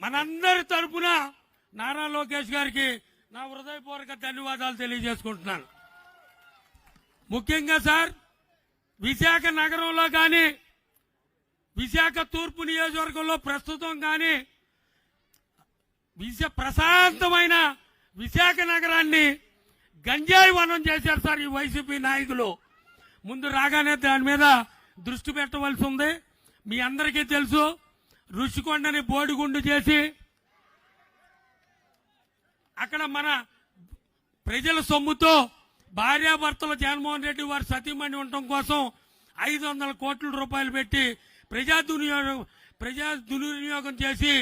మనందరి తరపున నారా లోకేష్ గారికి నా హృదయపూర్వక ధన్యవాదాలు తెలియజేసుకుంటున్నాను. ముఖ్యంగా సార్, విశాఖ నగరంలో కానీ విశాఖ తూర్పు నియోజకవర్గంలో ప్రస్తుతం కానీ ప్రశాంతమైన విశాఖ నగరాన్ని గంజాయి వనం చేశారు సార్ ఈ వైసీపీ నాయకులు. ముందు రాగానే దాని మీద దృష్టి పెట్టవలసి ఉంది. మీ అందరికీ తెలుసు, రుషికొండని బోడిగుండు చేసి అక్కడ మన ప్రజల సొమ్ముతో భార్యాభర్తలు జగన్మోహన్ రెడ్డి వారి సతీమణి ఉండటం కోసం 500 కోట్ల రూపాయలు పెట్టి ప్రజా దుర్వినియోగం చేసి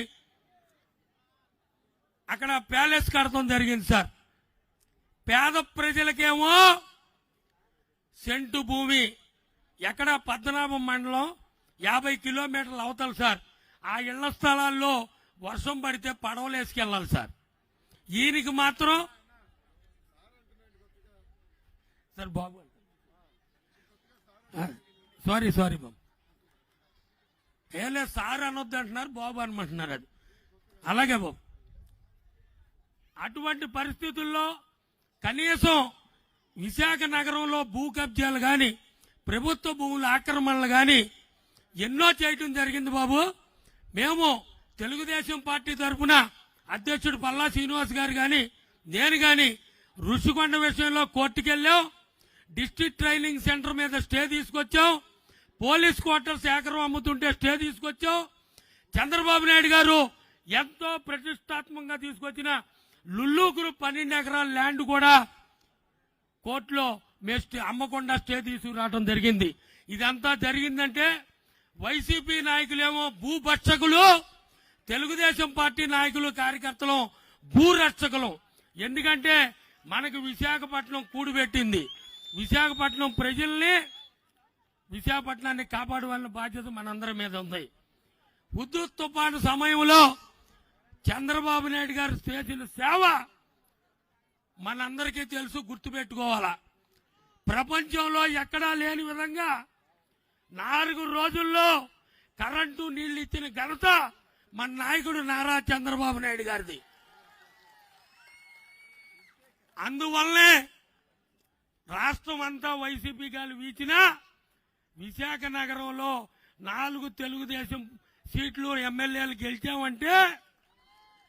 అక్కడ ప్యాలెస్ కడతం జరిగింది సార్. పేద ప్రజలకేమో సెంటు భూమి ఎక్కడ పద్మనాభం మండలం 50 కిలోమీటర్లు అవతల సార్. ఆ ఇళ్ల స్థలాల్లో వర్షం పడితే పడవలు వేసుకెళ్లాలి సార్. ఈయనకి మాత్రం సార్ బాబు సారీ బాబు ఏలే సార్ అనొద్దు అంటున్నారు, బాబు అనమంటున్నారు. అది అలాగే బాబు. అటువంటి పరిస్థితుల్లో కనీసం విశాఖ నగరంలో భూ కబ్జాలు కానీ ప్రభుత్వ భూముల ఆక్రమణలు కానీ ఎన్నో చేయటం జరిగింది బాబు. మేము తెలుగుదేశం పార్టీ తరఫున అధ్యక్షుడు పల్లా శ్రీనివాస్ గారు కానీ నేను కానీ రుషికొండ విషయంలో కోర్టుకెళ్ళాం. డిస్ట్రిక్ట్ ట్రైనింగ్ సెంటర్ మీద స్టే తీసుకొచ్చాం. పోలీస్ క్వార్టర్స్ ఎకరం అమ్ముతుంటే స్టే తీసుకొచ్చాం. చంద్రబాబు నాయుడు గారు ఎంతో ప్రతిష్టాత్మకంగా తీసుకొచ్చిన లుల్లు గ్రూప్ 12 ఎకరాల ల్యాండ్ కూడా కోర్టులో అమ్మకుండా స్టే తీసుకురావడం జరిగింది. ఇదంతా జరిగిందంటే వైసీపీ నాయకులేమో భూభక్షకులు, తెలుగుదేశం పార్టీ నాయకులు కార్యకర్తలు భూరక్షకులు. ఎందుకంటే మనకు విశాఖపట్నం కూడిపెట్టింది. విశాఖపట్నం ప్రజల్ని, విశాఖపట్నాన్ని కాపాడవలసిన బాధ్యత మనందరి మీద ఉంది. హుదూద్ తుఫాను సమయంలో చంద్రబాబు నాయుడు గారు చేసిన సేవ మనందరికీ తెలుసు, గుర్తుపెట్టుకోవాలా. ప్రపంచంలో ఎక్కడా లేని విధంగా 4 రోజుల్లో కరెంటు నీళ్లు ఇచ్చిన ఘనత మన నాయకుడు నారా చంద్రబాబు నాయుడు గారిది. అందువల్లనే రాష్ట్రం అంతా వైసీపీ గాలి వీచినా విశాఖ నగరంలో 4 తెలుగుదేశం సీట్లు ఎమ్మెల్యేలు గెలిచామంటే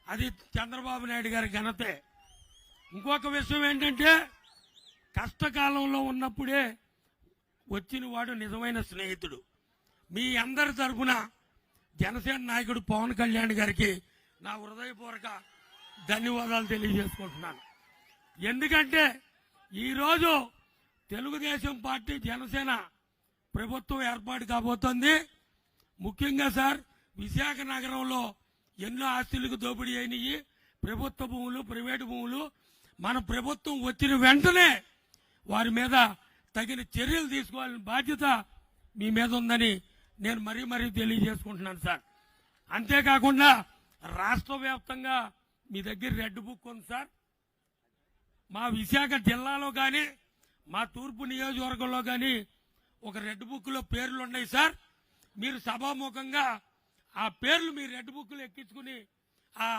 అది చంద్రబాబు నాయుడు గారి ఘనతే. ఇంకొక విషయం ఏంటంటే కష్టకాలంలో ఉన్నప్పుడే వచ్చిన వాడు నిజమైన స్నేహితుడు. మీ అందరి తరఫున జనసేన నాయకుడు పవన్ కళ్యాణ్ గారికి నా హృదయపూర్వక ధన్యవాదాలు తెలియజేసుకుంటున్నాను. ఎందుకంటే ఈరోజు తెలుగుదేశం పార్టీ జనసేన ప్రభుత్వం ఏర్పాటు కాబోతోంది. ముఖ్యంగా సార్, విశాఖ నగరంలో ఎన్నో ఆస్తులకు దోపిడీ అయినాయి. ప్రభుత్వ భూములు, ప్రైవేటు భూములు. మన ప్రభుత్వం వచ్చిన వెంటనే వారి మీద తగిన చర్యలు తీసుకోవాలని బాధ్యత మీ మీద ఉందని నేను మరీ తెలియజేసుకుంటున్నాను సార్. అంతేకాకుండా రాష్ట్ర వ్యాప్తంగా మీ దగ్గర రెడ్ బుక్ ఉంది సార్. మా విశాఖ జిల్లాలో కానీ మా తూర్పు నియోజకవర్గంలో కానీ ఒక రెడ్ బుక్ లో పేర్లు ఉన్నాయి సార్. మీరు సభాముఖంగా ఆ పేర్లు మీ రెడ్ బుక్ లో ఎక్కించుకుని ఆ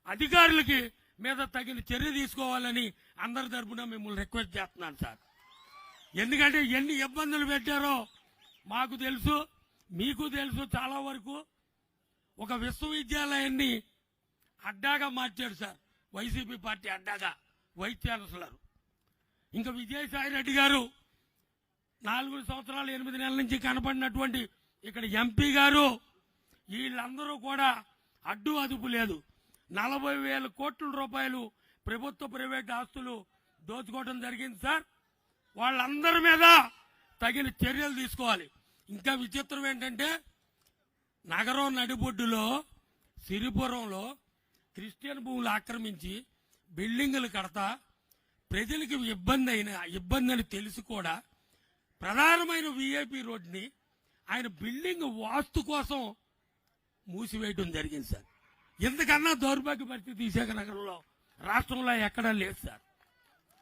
అధికారులకి మీద తగిన చర్య తీసుకోవాలని అందరి తరఫున మిమ్మల్ని రిక్వెస్ట్ చేస్తున్నాను సార్. ఎందుకంటే ఎన్ని ఇబ్బందులు పెట్టారో మాకు తెలుసు, మీకు తెలుసు. చాలా వరకు ఒక విశ్వవిద్యాలయాన్ని అడ్డాగా మార్చాడు సార్ వైసీపీ పార్టీ, అడ్డాగా వైస్ ఛాన్సలర్. ఇంకా విజయసాయి రెడ్డి గారు 4 సంవత్సరాలు 8 నెలల నుంచి కనపడినటువంటి ఇక్కడ ఎంపీ గారు, వీళ్ళందరూ కూడా అడ్డు అదుపు లేదు. 40,000 కోట్ల రూపాయలు ప్రభుత్వ ప్రైవేట్ ఆస్తులు దోచుకోవడం జరిగింది సార్. వాళ్ళందరి మీద తగిన చర్యలు తీసుకోవాలి. ఇంకా విచిత్రం ఏంటంటే నగరం నడిబొడ్డులో సిరిపురంలో క్రిస్టియన్ భూములు ఆక్రమించి బిల్డింగులు కడతా ప్రజలకు ఇబ్బంది అని తెలిసి కూడా ప్రధానమైన వీఐపీ రోడ్ని ఆయన బిల్డింగ్ వాస్తు కోసం మూసివేయడం జరిగింది సార్. ఎందుకన్నా దౌర్భాగ్య పరిస్థితి విశాఖ నగరంలో రాష్ట్రంలో ఎక్కడా లేదు సార్.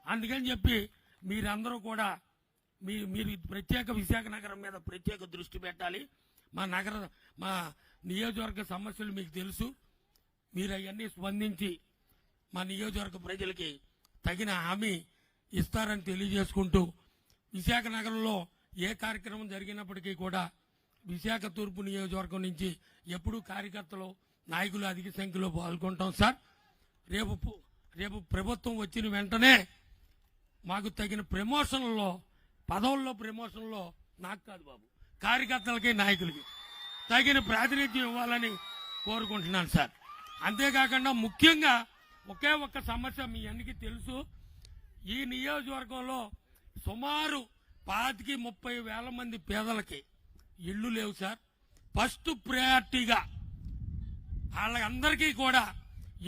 అందుకని చెప్పి మీరందరూ కూడా మీరు ప్రత్యేక విశాఖ నగరం మీద ప్రత్యేక దృష్టి పెట్టాలి. మా నియోజకవర్గ సమస్యలు మీకు తెలుసు. మీరు అవన్నీ స్పందించి మా నియోజకవర్గ ప్రజలకి తగిన హామీ ఇస్తారని తెలియజేసుకుంటూ విశాఖ నగరంలో ఏ కార్యక్రమం జరిగినప్పటికీ కూడా విశాఖ తూర్పు నియోజకవర్గం నుంచి ఎప్పుడూ కార్యకర్తలు నాయకులు అధిక సంఖ్యలో పాల్గొంటాం సార్. రేపు ప్రభుత్వం వచ్చిన వెంటనే మాకు తగిన ప్రమోషన్లో పదవుల్లో ప్రమోషన్లో నాకు కాదు బాబు, కార్యకర్తలకి నాయకులకి తగిన ప్రాతినిధ్యం ఇవ్వాలని కోరుకుంటున్నాను సార్. అంతేకాకుండా ముఖ్యంగా ఒకే ఒక్క సమస్య మీ అందరికీ తెలుసు, ఈ నియోజకవర్గంలో సుమారు 25-30 వేల మంది పేదలకి ఇళ్లు లేవు సార్. ఫస్ట్ ప్రయారిటీగా వాళ్ళందరికీ కూడా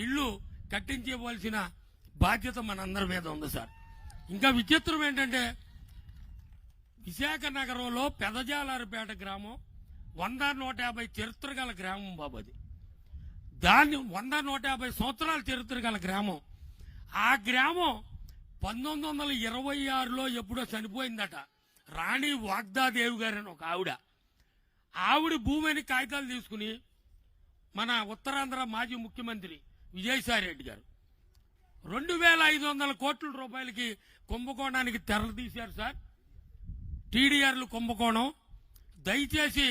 ఇళ్లు కట్టించవలసిన బాధ్యత మనందరి మీద ఉంది సార్. ఇంకా విచిత్రం ఏంటంటే విశాఖ నగరంలో పెదజాలారిపేట గ్రామం 100-150 చరిత్ర గల గ్రామం బాబు. అది దాన్ని 100-150 సంవత్సరాల చరిత్ర గల గ్రామం. ఆ గ్రామం 1926లో ఎప్పుడో చనిపోయిందట. రాణి వాగ్దాదేవి గారు అని ఒక ఆవిడ భూమిని కాగితాలు తీసుకుని మన ఉత్తరాంధ్ర మాజీ ముఖ్యమంత్రి విజయసాయి రెడ్డి గారు 2500 కోట్ల రూపాయలకి కుంభకోణానికి తెరలు తీశారు సార్. టీడీఆర్లు కుంభకోణం. దయచేసి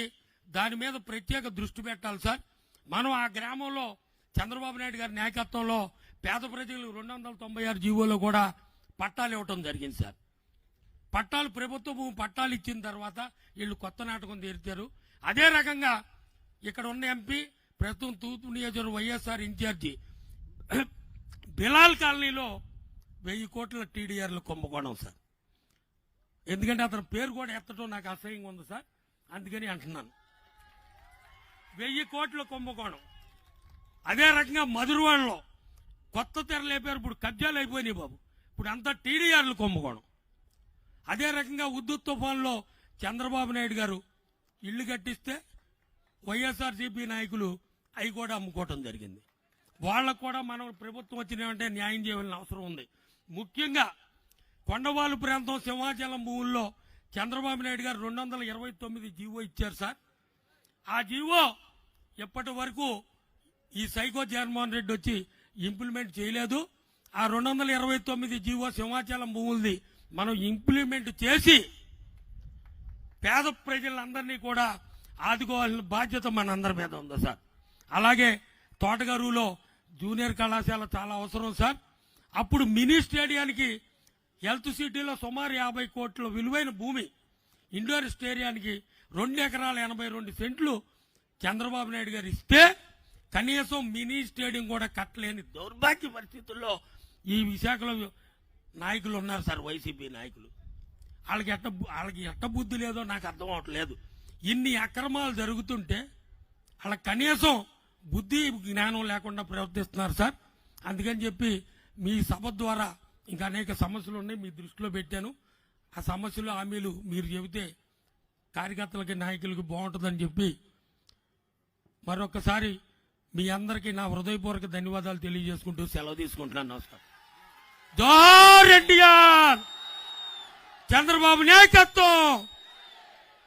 దాని మీద ప్రత్యేక దృష్టి పెట్టాలి సార్. మనం ఆ గ్రామంలో చంద్రబాబు నాయుడు గారి నాయకత్వంలో పేద ప్రజలు 296 జీవోలో కూడా పట్టాలు ఇవ్వటం జరిగింది సార్. పట్టాలు ప్రభుత్వ భూమి పట్టాలు ఇచ్చిన తర్వాత వీళ్ళు కొత్త నాటకం తీర్చారు. అదే రకంగా ఇక్కడ ఉన్న ఎంపీ ప్రస్తుతం తూర్పు నియోజకవర్గం వైఎస్ఆర్ ఇన్ఛార్జి బిలాల్ కాలనీలో 1000 కోట్ల టీడీఆర్లు కుంభకోణం సార్. ఎందుకంటే అతని పేరు కూడా ఎత్తడం నాకు అసహ్యంగా ఉంది సార్, అందుకని అంటున్నాను. 1000 కోట్ల కుంభకోణం. అదే రకంగా మధురవాడలో కొత్త తెరలేపారు, ఇప్పుడు కబ్జాలు అయిపోయినాయి బాబు. ఇప్పుడు అంతా టీడీఆర్లు కుంభకోణం. అదే రకంగా ఉద్దు తుఫాన్లో చంద్రబాబు నాయుడు గారు ఇళ్లు కట్టిస్తే వైఎస్ఆర్సీపీ నాయకులు అవి కూడా అమ్ముకోవటం జరిగింది. వాళ్ళకు కూడా మనం ప్రభుత్వం వచ్చినామంటే న్యాయం చేయవలసిన అవసరం ఉంది. ముఖ్యంగా కొండవాళ్ళు ప్రాంతం సింహాచలం భూముల్లో చంద్రబాబు నాయుడు గారు 229 జీవో ఇచ్చారు సార్. ఆ జీవో ఎప్పటి వరకు ఈ సైకో జగన్మోహన్ రెడ్డి వచ్చి ఇంప్లిమెంట్ చేయలేదు. ఆ 229 జీవో సింహాచలం భూములది మనం ఇంప్లిమెంట్ చేసి పేద ప్రజలందరినీ కూడా ఆదుకోవాల్సిన బాధ్యత మనందరి మీద ఉంది సార్. అలాగే తోటగారులో జూనియర్ కళాశాల చాలా అవసరం సార్. అప్పుడు మినీ స్టేడియానికి హెల్త్ సిటీలో సుమారు 50 కోట్ల విలువైన భూమి, ఇండోర్ స్టేడియానికి 2 ఎకరాల 82 సెంట్లు చంద్రబాబు నాయుడు గారు ఇస్తే కనీసం మినీ స్టేడియం కూడా కట్టలేని దౌర్భాగ్య పరిస్థితుల్లో ఈ విశాఖలో నాయకులు ఉన్నారు సార్, వైసీపీ నాయకులు. వాళ్ళకి ఎట్ట బుద్ధి లేదో నాకు అర్థం అవట్లేదు. ఇన్ని అక్రమాలు జరుగుతుంటే వాళ్ళకి కనీసం బుద్ధి జ్ఞానం లేకుండా ప్రవర్తిస్తున్నారు సార్. అందుకని చెప్పి మీ సభ ద్వారా ఇంకా అనేక సమస్యలు ఉన్నాయి, మీ దృష్టిలో పెట్టాను. ఆ సమస్యలు హామీలు మీరు చెబితే కార్యకర్తలకి నాయకులకి బాగుంటుందని చెప్పి మరొకసారి మీ అందరికీ నా హృదయపూర్వక ధన్యవాదాలు తెలియజేసుకుంటూ సెలవు తీసుకుంటున్నాను. నమస్కారం. జోహార్ ఎన్టీఆర్. చంద్రబాబు నాయకత్వం,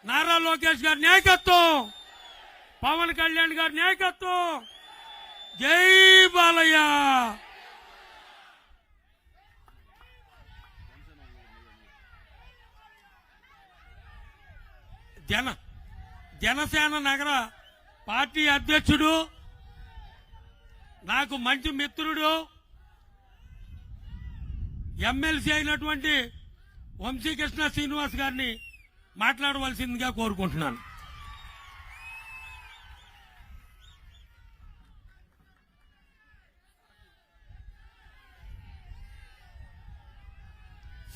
నారా లోకేష్ గారి నాయకత్వం, పవన్ కళ్యాణ్ గారి నాయకత్వం. జై బాలయ్య. జనసేన నగర పార్టీ అధ్యక్షుడు, నాకు మంచి మిత్రుడు, ఎమ్మెల్సీ అయినటువంటి వంశీకృష్ణ శ్రీనివాస్ గారిని మాట్లాడవలసిందిగా కోరుకుంటున్నాను.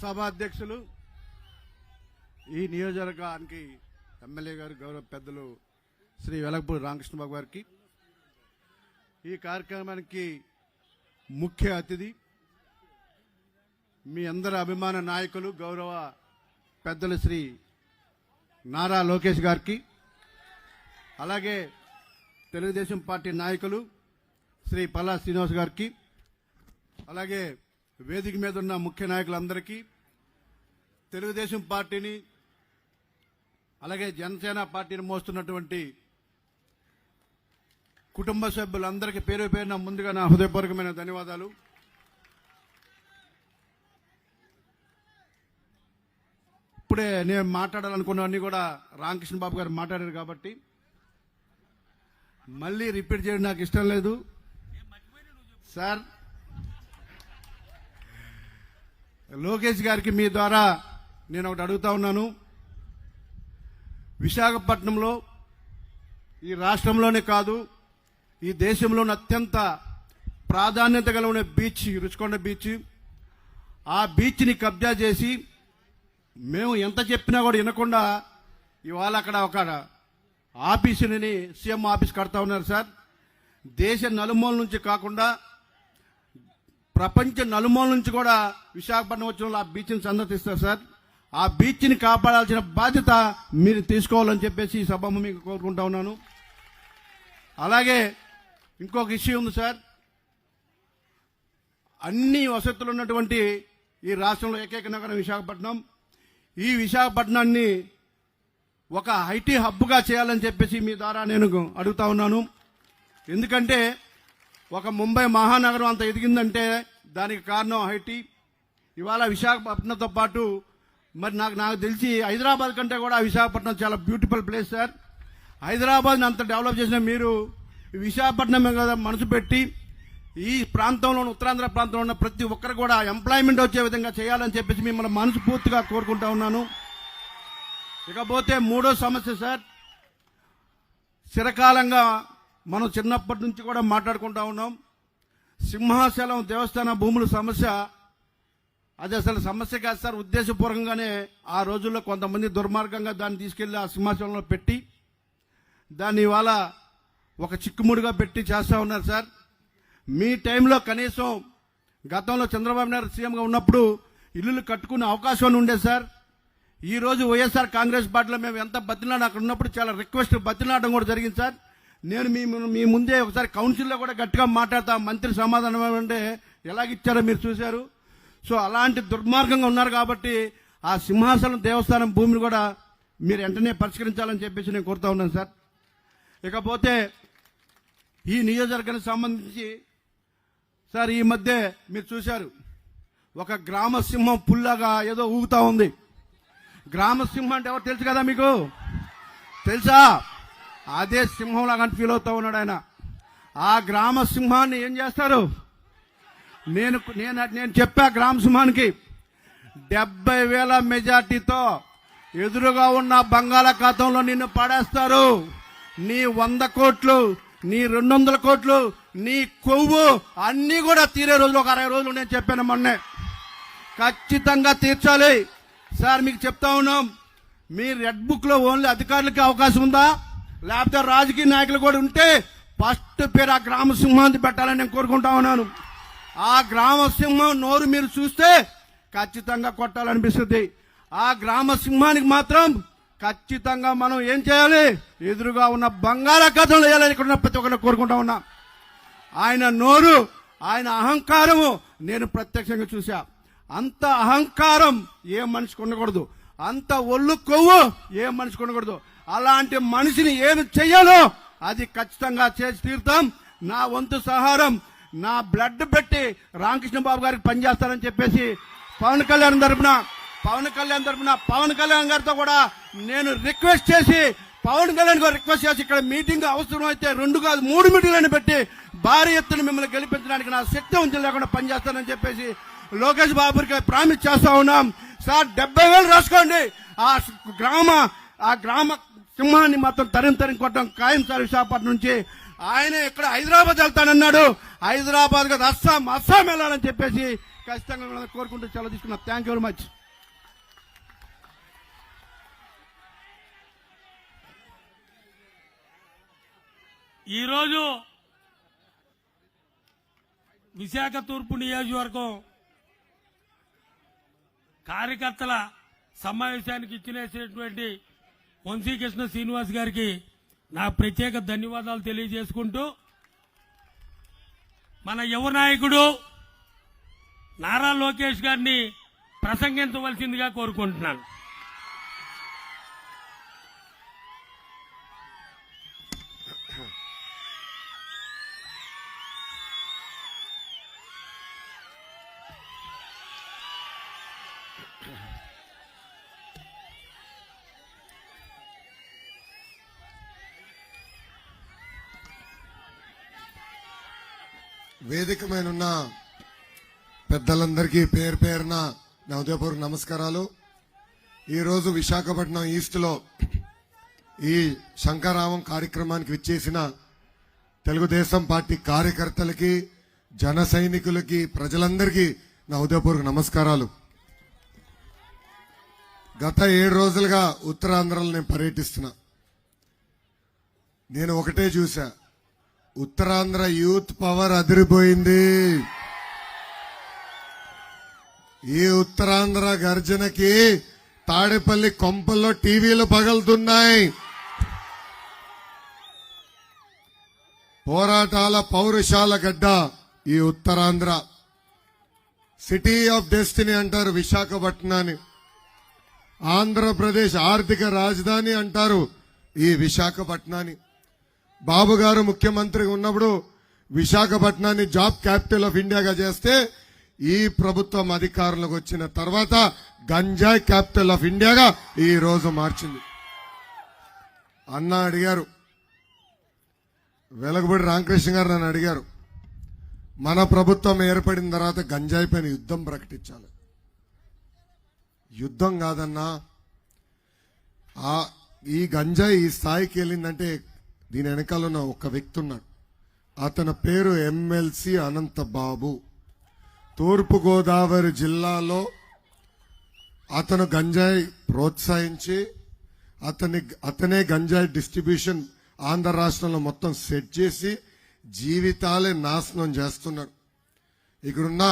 సభాధ్యక్షులు, ఈ నియోజకవర్గానికి ఎమ్మెల్యే గారు, గౌరవ పెద్దలు శ్రీ వెలగపూడి రామకృష్ణబాబు గారికి, ఈ కార్యక్రమానికి ముఖ్య అతిథి మీ అందరి అభిమాన నాయకులు గౌరవ పెద్దలు శ్రీ నారా లోకేష్ గారికి, అలాగే తెలుగుదేశం పార్టీ నాయకులు శ్రీ పల్లా శ్రీనివాస్ గారికి, అలాగే వేదిక మీద ఉన్న ముఖ్య నాయకులందరికీ, తెలుగుదేశం పార్టీని అలాగే జనసేన పార్టీని మోస్తున్నటువంటి కుటుంబ సభ్యులందరికీ పేరు పేరున ముందుగా నా హృదయపూర్వకమైన ధన్యవాదాలు. ఇప్పుడే నేను మాట్లాడాలనుకున్నవన్నీ కూడా రామకృష్ణ బాబు గారు మాట్లాడారు కాబట్టి మళ్ళీ రిపీట్ చేయడం నాకు ఇష్టం లేదు. సార్, లోకేష్ గారికి మీ ద్వారా నేను ఒకటి అడుగుతా ఉన్నాను. విశాఖపట్నంలో ఈ రాష్ట్రంలోనే కాదు, ఈ దేశంలోని అత్యంత ప్రాధాన్యత కలిగిన బీచ్ రుచికొండ బీచ్. ఆ బీచ్ని కబ్జా చేసి మేము ఎంత చెప్పినా కూడా వినకుండా ఇవాళ అక్కడ ఒక ఆఫీసుని సీఎం ఆఫీస్ కడతా ఉన్నారు సార్. దేశ నలుమూల నుంచి కాకుండా ప్రపంచ నలుమూల నుంచి కూడా విశాఖపట్నం వచ్చిన ఆ బీచ్ని సందర్శిస్తారు సార్. ఆ బీచ్ని కాపాడాల్సిన బాధ్యత మీరు తీసుకోవాలని చెప్పేసి ఈ సభ మీకు కోరుకుంటా ఉన్నాను. అలాగే ఇంకొక ఇష్యూ ఉంది సార్. అన్ని వసతులు ఉన్నటువంటి ఈ రాష్ట్రంలో ఏకైక నగరం విశాఖపట్నం. ఈ విశాఖపట్నాన్ని ఒక ఐటీ హబ్గా చేయాలని చెప్పేసి మీ ద్వారా నేను అడుగుతా ఉన్నాను. ఎందుకంటే ఒక ముంబై మహానగరం అంత ఎదిగిందంటే దానికి కారణం ఐటీ. ఇవాళ విశాఖపట్నంతో పాటు మరి నాకు తెలిసి హైదరాబాద్ కంటే కూడా విశాఖపట్నం చాలా బ్యూటిఫుల్ ప్లేస్ సార్. హైదరాబాద్ని అంత డెవలప్ చేసిన మీరు విశాఖపట్నం కదా మనసు పెట్టి ఈ ప్రాంతంలో ఉత్తరాంధ్ర ప్రాంతంలో ఉన్న ప్రతి ఒక్కరు కూడా ఎంప్లాయ్మెంట్ వచ్చే విధంగా చేయాలని చెప్పేసి మిమ్మల్ని మనస్ఫూర్తిగా కోరుకుంటా ఉన్నాను. ఇకపోతే మూడో సమస్య సార్, చిరకాలంగా మనం చిన్నప్పటి నుంచి కూడా మాట్లాడుకుంటా ఉన్నాం. సింహాచలం దేవస్థాన భూముల సమస్య. అది అసలు సమస్య కాదు సార్. ఉద్దేశపూర్వకంగానే ఆ రోజుల్లో కొంతమంది దుర్మార్గంగా దాన్ని తీసుకెళ్లి ఆ సింహాచలంలో పెట్టి దాన్ని ఇవాళ ఒక చిక్కుముడిగా పెట్టి చేస్తా ఉన్నారు సార్. మీ టైంలో కనీసం గతంలో చంద్రబాబు నాయుడు సీఎంగా ఉన్నప్పుడు ఇల్లులు కట్టుకునే అవకాశం ఉండేది సార్. ఈ రోజు వైఎస్ఆర్ కాంగ్రెస్ పార్టీలో మేము ఎంత బతిలాడ అక్కడ ఉన్నప్పుడు చాలా రిక్వెస్ట్ బతిలాడడం కూడా జరిగింది సార్. నేను మీ ముందే ఒకసారి కౌన్సిల్లో కూడా గట్టిగా మాట్లాడతా, మంత్రి సమాధానం అంటే ఎలాగిచ్చారో మీరు చూశారు. సో అలాంటి దుర్మార్గంగా ఉన్నారు కాబట్టి ఆ సింహాచలం దేవస్థానం భూమిని కూడా మీరు వెంటనే పరిష్కరించాలని చెప్పేసి నేను కోరుతా ఉన్నాను సార్. ఇకపోతే ఈ నియోజకవర్గానికి సంబంధించి సార్ ఈ మధ్య మీరు చూశారు, ఒక గ్రామ సింహం పుల్లాగా ఏదో ఊగుతా ఉంది. గ్రామ సింహం అంటే ఎవరు తెలుసు కదా మీకు? తెలుసా? అదే సింహంలాగా ఫీల్ అవుతా ఉన్నాడు ఆయన. ఆ గ్రామ సింహాన్ని ఏం చేస్తారు? నేను చెప్పా గ్రామ సింహానికి 70,000 మెజార్టీతో ఎదురుగా ఉన్న బంగాళాఖాతంలో నిన్ను పడేస్తారు. నీ 100 కోట్లు, నీ 200 కోట్లు, నీ కొవ్వు అన్నీ కూడా తీరే రోజులు ఒక 60 రోజులు నేను చెప్పాను మొన్నే. ఖచ్చితంగా తీర్చాలి సార్. మీకు చెప్తా ఉన్నాం, మీ రెడ్ బుక్ లో ఓన్లీ అధికారులకి అవకాశం ఉందా, లేకపోతే రాజకీయ నాయకులు కూడా ఉంటే ఫస్ట్ పేరు ఆ గ్రామ సింహాన్ని పెట్టాలని నేను కోరుకుంటా ఉన్నాను. ఆ గ్రామ సింహం నోరు మీరు చూస్తే ఖచ్చితంగా కొట్టాలనిపిస్తుంది. ఆ గ్రామ సింహానికి మాత్రం ఖచ్చితంగా మనం ఏం చేయాలి? ఎదురుగా ఉన్న బంగాళాఖాతంలో వేయాలని ఇక్కడ ప్రతి ఒక్కరిని కోరుకుంటా ఉన్నా. ఆయన నోరు, ఆయన అహంకారము నేను ప్రత్యక్షంగా చూశా. అంత అహంకారం ఏ మనిషికి ఉండకూడదు, అంత ఒళ్ళు కొవ్వు ఏ మనిషికి ఉండకూడదు. అలాంటి మనిషిని ఏమి చెయ్యాలో అది ఖచ్చితంగా చేసి తీరుతాం. నా వంతు సహారం, నా బ్లడ్ పెట్టి రామకృష్ణ బాబు గారికి పనిచేస్తానని చెప్పేసి పవన్ కళ్యాణ్ తరఫున పవన్ కళ్యాణ్ గారితో కూడా నేను రిక్వెస్ట్ చేసి పవన్ కళ్యాణ్ గారు రిక్వెస్ట్ చేసి ఇక్కడ మీటింగ్ అవసరం అయితే 2 కాదు 3 మీటింగ్లను పెట్టి భారీ ఎత్తున మిమ్మల్ని గెలిపించడానికి నా శక్తి ఉంచి లేకుండా పనిచేస్తానని చెప్పేసి లోకేష్ బాబుకి ప్రామిస్ చేస్తా ఉన్నాం సార్. 70,000 రాసుకోండి. ఆ గ్రామ సింహాన్ని మాత్రం తరిం కొట్టడం ఖాయం సార్. విశాఖపట్నం నుంచి ఆయన ఇక్కడ హైదరాబాద్ వెళ్తానన్నాడు. హైదరాబాద్ కాదు అస్సాం వెళ్ళాలని చెప్పేసి ఖచ్చితంగా కోరుకుంటూ చాలా తీసుకున్నా. Thank you very much. ఈరోజు విశాఖ తూర్పు నియోజకవర్గం కార్యకర్తల సమావేశానికి ఇచ్చినటువంటి వంశీకృష్ణ శ్రీనివాస్ గారికి నా ప్రత్యేక ధన్యవాదాలు తెలియజేసుకుంటూ మన యువ నాయకుడు నారా లోకేష్ గారిని ప్రసంగించవలసిందిగా కోరుకుంటున్నాను. వేదిక మీద ఉన్న పెద్దలందరికీ పేరు పేరున నా ఉదయపూర్వక నమస్కారాలు. ఈరోజు విశాఖపట్నం ఈస్ట్ లో ఈ శంకరామం కార్యక్రమానికి విచ్చేసిన తెలుగుదేశం పార్టీ కార్యకర్తలకి, జన సైనికులకి, ప్రజలందరికీ నా ఉదయపూర్వక నమస్కారాలు. గత 7 రోజులుగా ఉత్తరాంధ్రలో నేను పర్యటిస్తున్నా. నేను ఒకటే చూసా, ఉత్తరాంధ్ర యూత్ పవర్ అదిరిపోయింది. ఈ ఉత్తరాంధ్ర గర్జనకి తాడేపల్లి కొంపల్లో టీవీలు పగలుతున్నాయి. పోరాటాల పౌరుషాల గడ్డ ఈ ఉత్తరాంధ్ర. సిటీ ఆఫ్ డెస్టినీ అంటారు విశాఖపట్నాన్ని. ఆంధ్రప్రదేశ్ ఆర్థిక రాజధాని అంటారు ఈ విశాఖపట్నాన్ని. బాబు గారు ముఖ్యమంత్రిగా ఉన్నప్పుడు విశాఖపట్నాన్ని జాబ్ క్యాపిటల్ ఆఫ్ ఇండియాగా చేస్తే, ఈ ప్రభుత్వం అధికారంలోకి వచ్చిన తర్వాత గంజాయి క్యాపిటల్ ఆఫ్ ఇండియాగా ఈ రోజు మార్చింది. అన్న అడిగారు, వెలగబడి రామకృష్ణ గారు నన్ను అడిగారు, మన ప్రభుత్వం ఏర్పడిన తర్వాత గంజాయి పైన యుద్ధం ప్రకటించాలి. యుద్ధం కాదన్నా, ఈ గంజాయి ఈ స్థాయికి వెళ్ళిందంటే దీని వెనకాల ఉన్న ఒక వ్యక్తి ఉన్నాడు. అతని పేరు ఎమ్మెల్సీ అనంతబాబు. తూర్పుగోదావరి జిల్లాలో అతను గంజాయి ప్రోత్సహించి అతనే గంజాయి డిస్ట్రిబ్యూషన్ ఆంధ్ర రాష్ట్రంలో మొత్తం సెట్ చేసి జీవితాలే నాశనం చేస్తున్నాడు. ఇక్కడున్న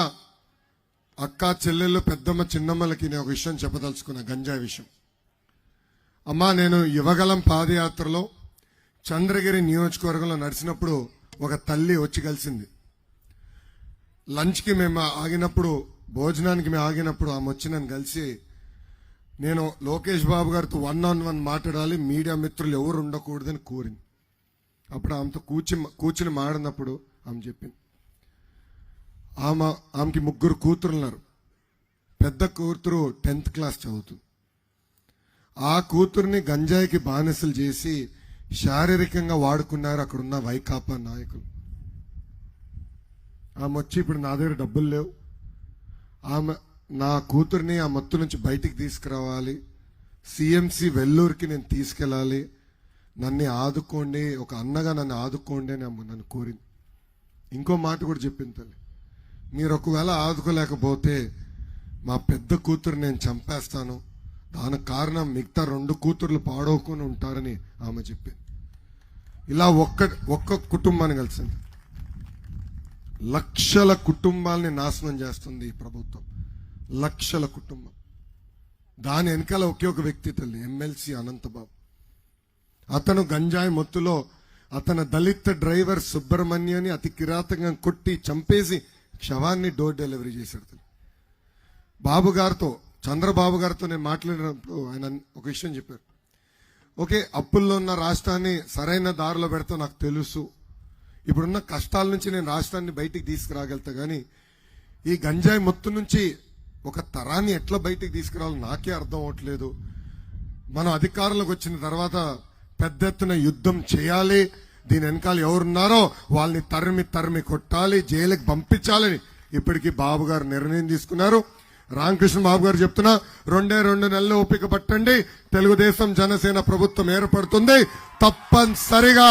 అక్క చెల్లెళ్ళు, పెద్దమ్మ, చిన్నమ్మలకి నేను ఒక విషయం చెప్పదలుచుకున్నా, గంజాయి విషయం. అమ్మా, నేను యువగలం పాదయాత్రలో చంద్రగిరి నియోజకవర్గంలో నడిచినప్పుడు ఒక తల్లి వచ్చి కలిసింది. లంచ్కి మేము ఆగినప్పుడు, భోజనానికి మేము ఆగినప్పుడు ఆమె వచ్చి నన్ను కలిసి, నేను లోకేష్ బాబు గారితో 1-on-1 మాట్లాడాలి, మీడియా మిత్రులు ఎవరు ఉండకూడదని కోరింది. అప్పుడు ఆమెతో కూర్చుని మాడినప్పుడు ఆమె చెప్పింది, ఆమెకి 3 కూతురు ఉన్నారు. పెద్ద కూతురు 10th క్లాస్ చదువుతుంది. ఆ కూతుర్ని గంజాయికి బానిసలు చేసి శారీరకంగా వాడుకున్నారు అక్కడున్న వైకాపా నాయకులు. ఆమె వచ్చి, ఇప్పుడు నా దగ్గర డబ్బులు లేవు, నా కూతుర్ని ఆ మత్తు నుంచి బయటికి తీసుకురావాలి, సిఎంసి వెల్లూరుకి నేను తీసుకెళ్ళాలి, నన్ను ఆదుకోండి, ఒక అన్నగా నన్ను ఆదుకోండి అని నన్ను కోరింది. ఇంకో మాట కూడా చెప్పింది తల్లి, మీరు ఒకవేళ ఆదుకోలేకపోతే మా పెద్ద కూతురు నేను చంపేస్తాను, దానికి కారణం మిగతా 2 కూతుర్లు పాడవుకొని ఉంటారని ఆమె చెప్పింది. ఇలా ఒక్క కుటుంబాన్ని కలిసింది, లక్షల కుటుంబాలని నాశనం చేస్తుంది ఈ ప్రభుత్వం. లక్షల కుటుంబం. దాని వెనకాల ఒకే ఒక వ్యక్తి తల్లి, ఎమ్మెల్సీ అనంతబాబు. అతను గంజాయి మత్తులో అతని దళిత డ్రైవర్ సుబ్రహ్మణ్యాన్ని అతి కిరాతకంగా కొట్టి చంపేసి శవాన్ని డోర్ డెలివరీ చేశాడు. బాబు గారితో, చంద్రబాబు గారితో నేను మాట్లాడినప్పుడు ఆయన ఒక విషయం చెప్పారు. ఓకే, అప్పుల్లో ఉన్న రాష్ట్రాన్ని సరైన దారిలో పెడతా నాకు తెలుసు, ఇప్పుడున్న కష్టాల నుంచి నేను రాష్ట్రాన్ని బయటికి తీసుకురాగలుగుతా, కానీ ఈ గంజాయి మొత్తు నుంచి ఒక తరాన్ని ఎట్లా బయటికి తీసుకురావాలో నాకే అర్థం అవట్లేదు. మనం అధికారంలోకి వచ్చిన తర్వాత పెద్ద ఎత్తున యుద్ధం చేయాలి, దీని వెనకాల ఎవరున్నారో వాళ్ళని తరిమి కొట్టాలి, జైలుకి పంపించాలని ఇప్పటికీ బాబు గారు నిర్ణయం తీసుకున్నారు. రామకృష్ణ బాబు గారు చెప్తున్నా, 2 నెలలు ఓపిక పట్టండి, తెలుగుదేశం జనసేన ప్రభుత్వం ఏర్పడుతుంది. తప్పనిసరిగా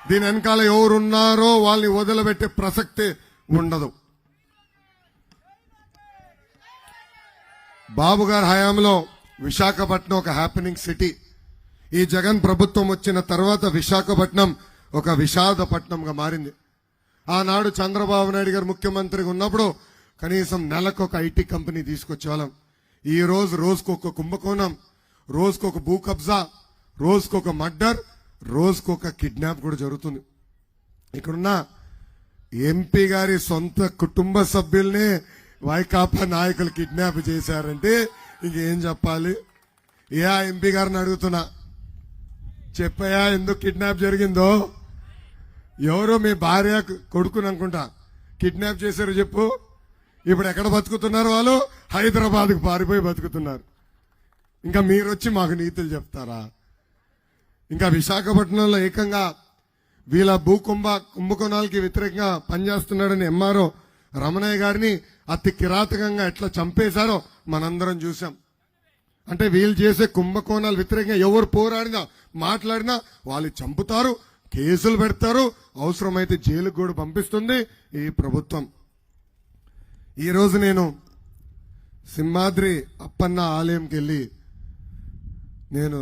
దీని వెనకాల ఎవరున్నారో వాళ్ళని వదిలిపెట్టే ప్రసక్తి ఉండదు. బాబు గారి హయాంలో విశాఖపట్నం ఒక హ్యాపెనింగ్ సిటీ. ఈ జగన్ ప్రభుత్వం వచ్చిన తర్వాత విశాఖపట్నం ఒక విషాదపట్నంగా మారింది. ఆనాడు చంద్రబాబు నాయుడు గారు ముఖ్యమంత్రిగా ఉన్నప్పుడు కనీసం నెలకు ఒక ఐటీ కంపెనీ తీసుకొచ్చేవాళ్ళం. ఈ రోజు రోజుకొక కుంభకోణం, రోజుకొక భూ కబ్జా, రోజుకొక మర్డర్, రోజుకొక కిడ్నాప్ కూడా జరుగుతుంది. ఇక్కడున్న ఎంపీ గారి సొంత కుటుంబ సభ్యుల్ని వైకాపా నాయకులు కిడ్నాప్ చేశారంటే ఇంకేం చెప్పాలి? ఏ ఎంపీ గారిని అడుగుతున్నా, చెప్పయా ఎందుకు కిడ్నాప్ జరిగిందో? ఎవరో మీ భార్య కొడుకుని అనుకుంటా కిడ్నాప్ చేశారు చెప్పు. ఇప్పుడు ఎక్కడ బతుకుతున్నారు వాళ్ళు? హైదరాబాద్కు పారిపోయి బతుకుతున్నారు. ఇంకా మీరు వచ్చి మాకు నీతులు చెప్తారా? ఇంకా విశాఖపట్నంలో ఏకంగా వీళ్ళ కుంభకోణాలకి వ్యతిరేకంగా పనిచేస్తున్నాడని ఎంఆర్ఓ రమణయ్య గారిని అతి కిరాతకంగా ఎట్లా చంపేశారో మనందరం చూసాం. అంటే వీళ్ళు చేసే కుంభకోణాలు వ్యతిరేకంగా ఎవరు పోరాడినా మాట్లాడినా వాళ్ళు చంపుతారు, కేసులు పెడతారు, అవసరమైతే జైలుకు కూడా పంపిస్తుంది ఈ ప్రభుత్వం. ఈరోజు నేను సింహాద్రి అప్పన్న ఆలయంకి వెళ్ళి నేను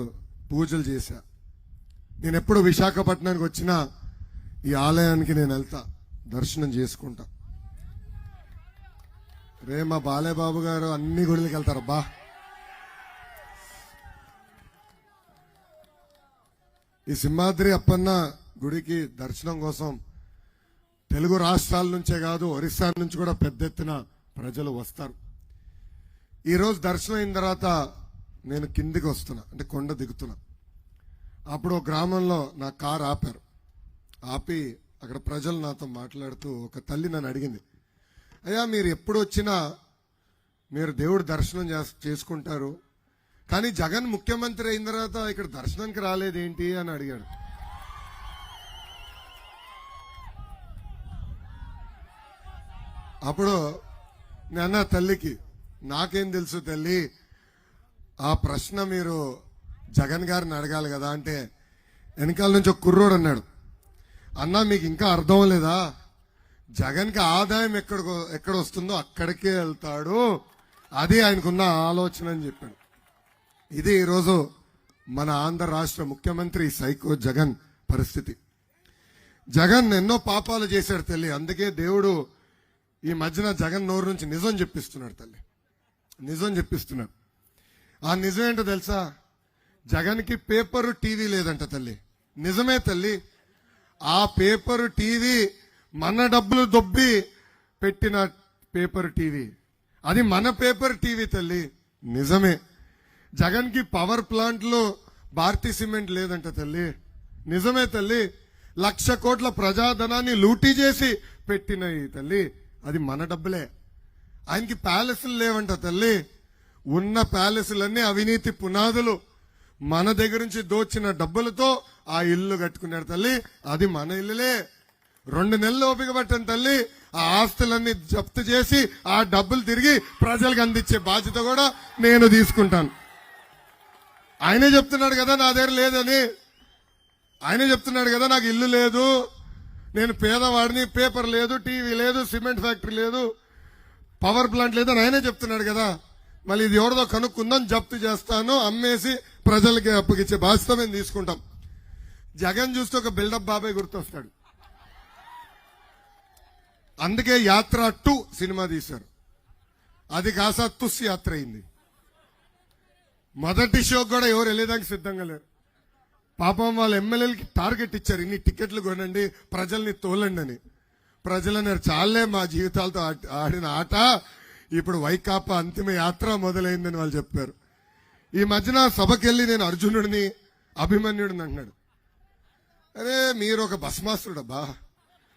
పూజలు చేశా. నేను ఎప్పుడు విశాఖపట్నానికి వచ్చినా ఈ ఆలయానికి నేను వెళ్తా, దర్శనం చేసుకుంటా. రే మా బాలయ్య బాబు గారు అన్ని గుడికి వెళ్తారు. బా ఈ సింహాద్రి అప్పన్న గుడికి దర్శనం కోసం తెలుగు రాష్ట్రాల నుంచే కాదు ఒరిస్సా నుంచి కూడా పెద్ద ఎత్తున ప్రజలు వస్తారు. ఈరోజు దర్శనం అయిన తర్వాత నేను కిందికి వస్తున్నా, అంటే కొండ దిగుతున్నా. అప్పుడు ఒక గ్రామంలో నా కారు ఆపారు. ఆపి అక్కడ ప్రజలు నాతో మాట్లాడుతూ ఒక తల్లి నన్ను అడిగింది, అయ్యా మీరు ఎప్పుడు వచ్చినా మీరు దేవుడు దర్శనం చేసుకుంటారు, కానీ జగన్ ముఖ్యమంత్రి అయిన తర్వాత ఇక్కడ దర్శనానికి రాలేదేంటి అని అడిగాడు. అప్పుడు నేను తల్లికి, నాకేం తెలుసు తల్లి, ఆ ప్రశ్న మీరు జగన్ గారిని అడగాలి కదా అంటే వెనకాల నుంచి ఒక కుర్రోడు అన్నాడు, అన్నా మీకు ఇంకా అర్థం లేదా, జగన్కి ఆదాయం ఎక్కడ వస్తుందో అక్కడికే వెళ్తాడు, అది ఆయనకున్న ఆలోచన అని చెప్పాడు. ఇది ఈరోజు మన ఆంధ్ర రాష్ట్ర ముఖ్యమంత్రి సైకో జగన్ పరిస్థితి. జగన్ ఎన్నో పాపాలు చేశాడు తల్లి, అందుకే దేవుడు ఈ మధ్యన జగన్ నోరు నుంచి నిజం చెప్పిస్తున్నాడు తల్లి, నిజం చెప్పిస్తున్నాడు. ఆ నిజం ఏంటో తెలుసా? జగన్కి పేపరు టీవీ లేదంట తల్లి. నిజమే తల్లి, ఆ పేపరు టీవీ మన డబ్బులు దొబ్బి పెట్టిన పేపర్ టీవీ, అది మన పేపర్ టీవీ తల్లి. నిజమే. జగన్ కి పవర్ ప్లాంట్లు భారతీ సిమెంట్ లేదంట తల్లి. నిజమే తల్లి. 1,00,000 కోట్ల ప్రజాధనాన్ని లూటీ చేసి పెట్టిన ఈ తల్లి, అది మన డబ్బులే. ఆయనకి ప్యాలెస్లు లేవంట తల్లి. ఉన్న ప్యాలెస్లన్నీ అవినీతి పునాదులు. మన దగ్గర నుంచి దోచిన డబ్బులతో ఆ ఇల్లు కట్టుకున్నాడు తల్లి, అది మన ఇల్లులే. 2 నెలలు ఓపిక పట్టండి తల్లి, ఆ ఆస్తులన్నీ జప్తు చేసి ఆ డబ్బులు తిరిగి ప్రజలకు అందించే బాధ్యత కూడా నేను తీసుకుంటాను. ఆయనే చెప్తున్నాడు కదా నా దగ్గర లేదని, ఆయనే చెప్తున్నాడు కదా నాకు ఇల్లు లేదు, నేను పేదవాడిని, పేపర్ లేదు, టీవీ లేదు, సిమెంట్ ఫ్యాక్టరీ లేదు, పవర్ ప్లాంట్ లేదని ఆయనే చెప్తున్నాడు కదా. మళ్ళీ ఇది ఎవరిదో కనుక్కుందాం, జప్తు చేస్తాను, అమ్మేసి ప్రజలకి అప్పగిచ్చే బాధ్యత మేము తీసుకుంటాం. జగన్ చూస్తే ఒక బిల్డప్ బాబాయ్ గుర్తొస్తాడు. అందుకే యాత్ర 2 సినిమా తీశారు. అది కాసా తుస్ యాత్ర అయింది. మొదటి షోకి కూడా ఎవరు వెళ్ళేదానికి సిద్ధంగా లేరు. పాపం వాళ్ళ ఎమ్మెల్యేలకి టార్గెట్ ఇచ్చారు, ఇన్ని టికెట్లు కొనండి, ప్రజల్ని తోలండి అని. ప్రజలన్నారు చాలే మా జీవితాలతో ఆడిన ఆట, ఇప్పుడు వైకాపా అంతిమ యాత్ర మొదలైందని వాళ్ళు చెప్పారు. ఈ మధ్యన సభకెళ్ళి నేను అర్జునుడిని అభిమన్యుడిని అన్నాడు. అరే మీరు ఒక భస్మాసురుడబ్బా,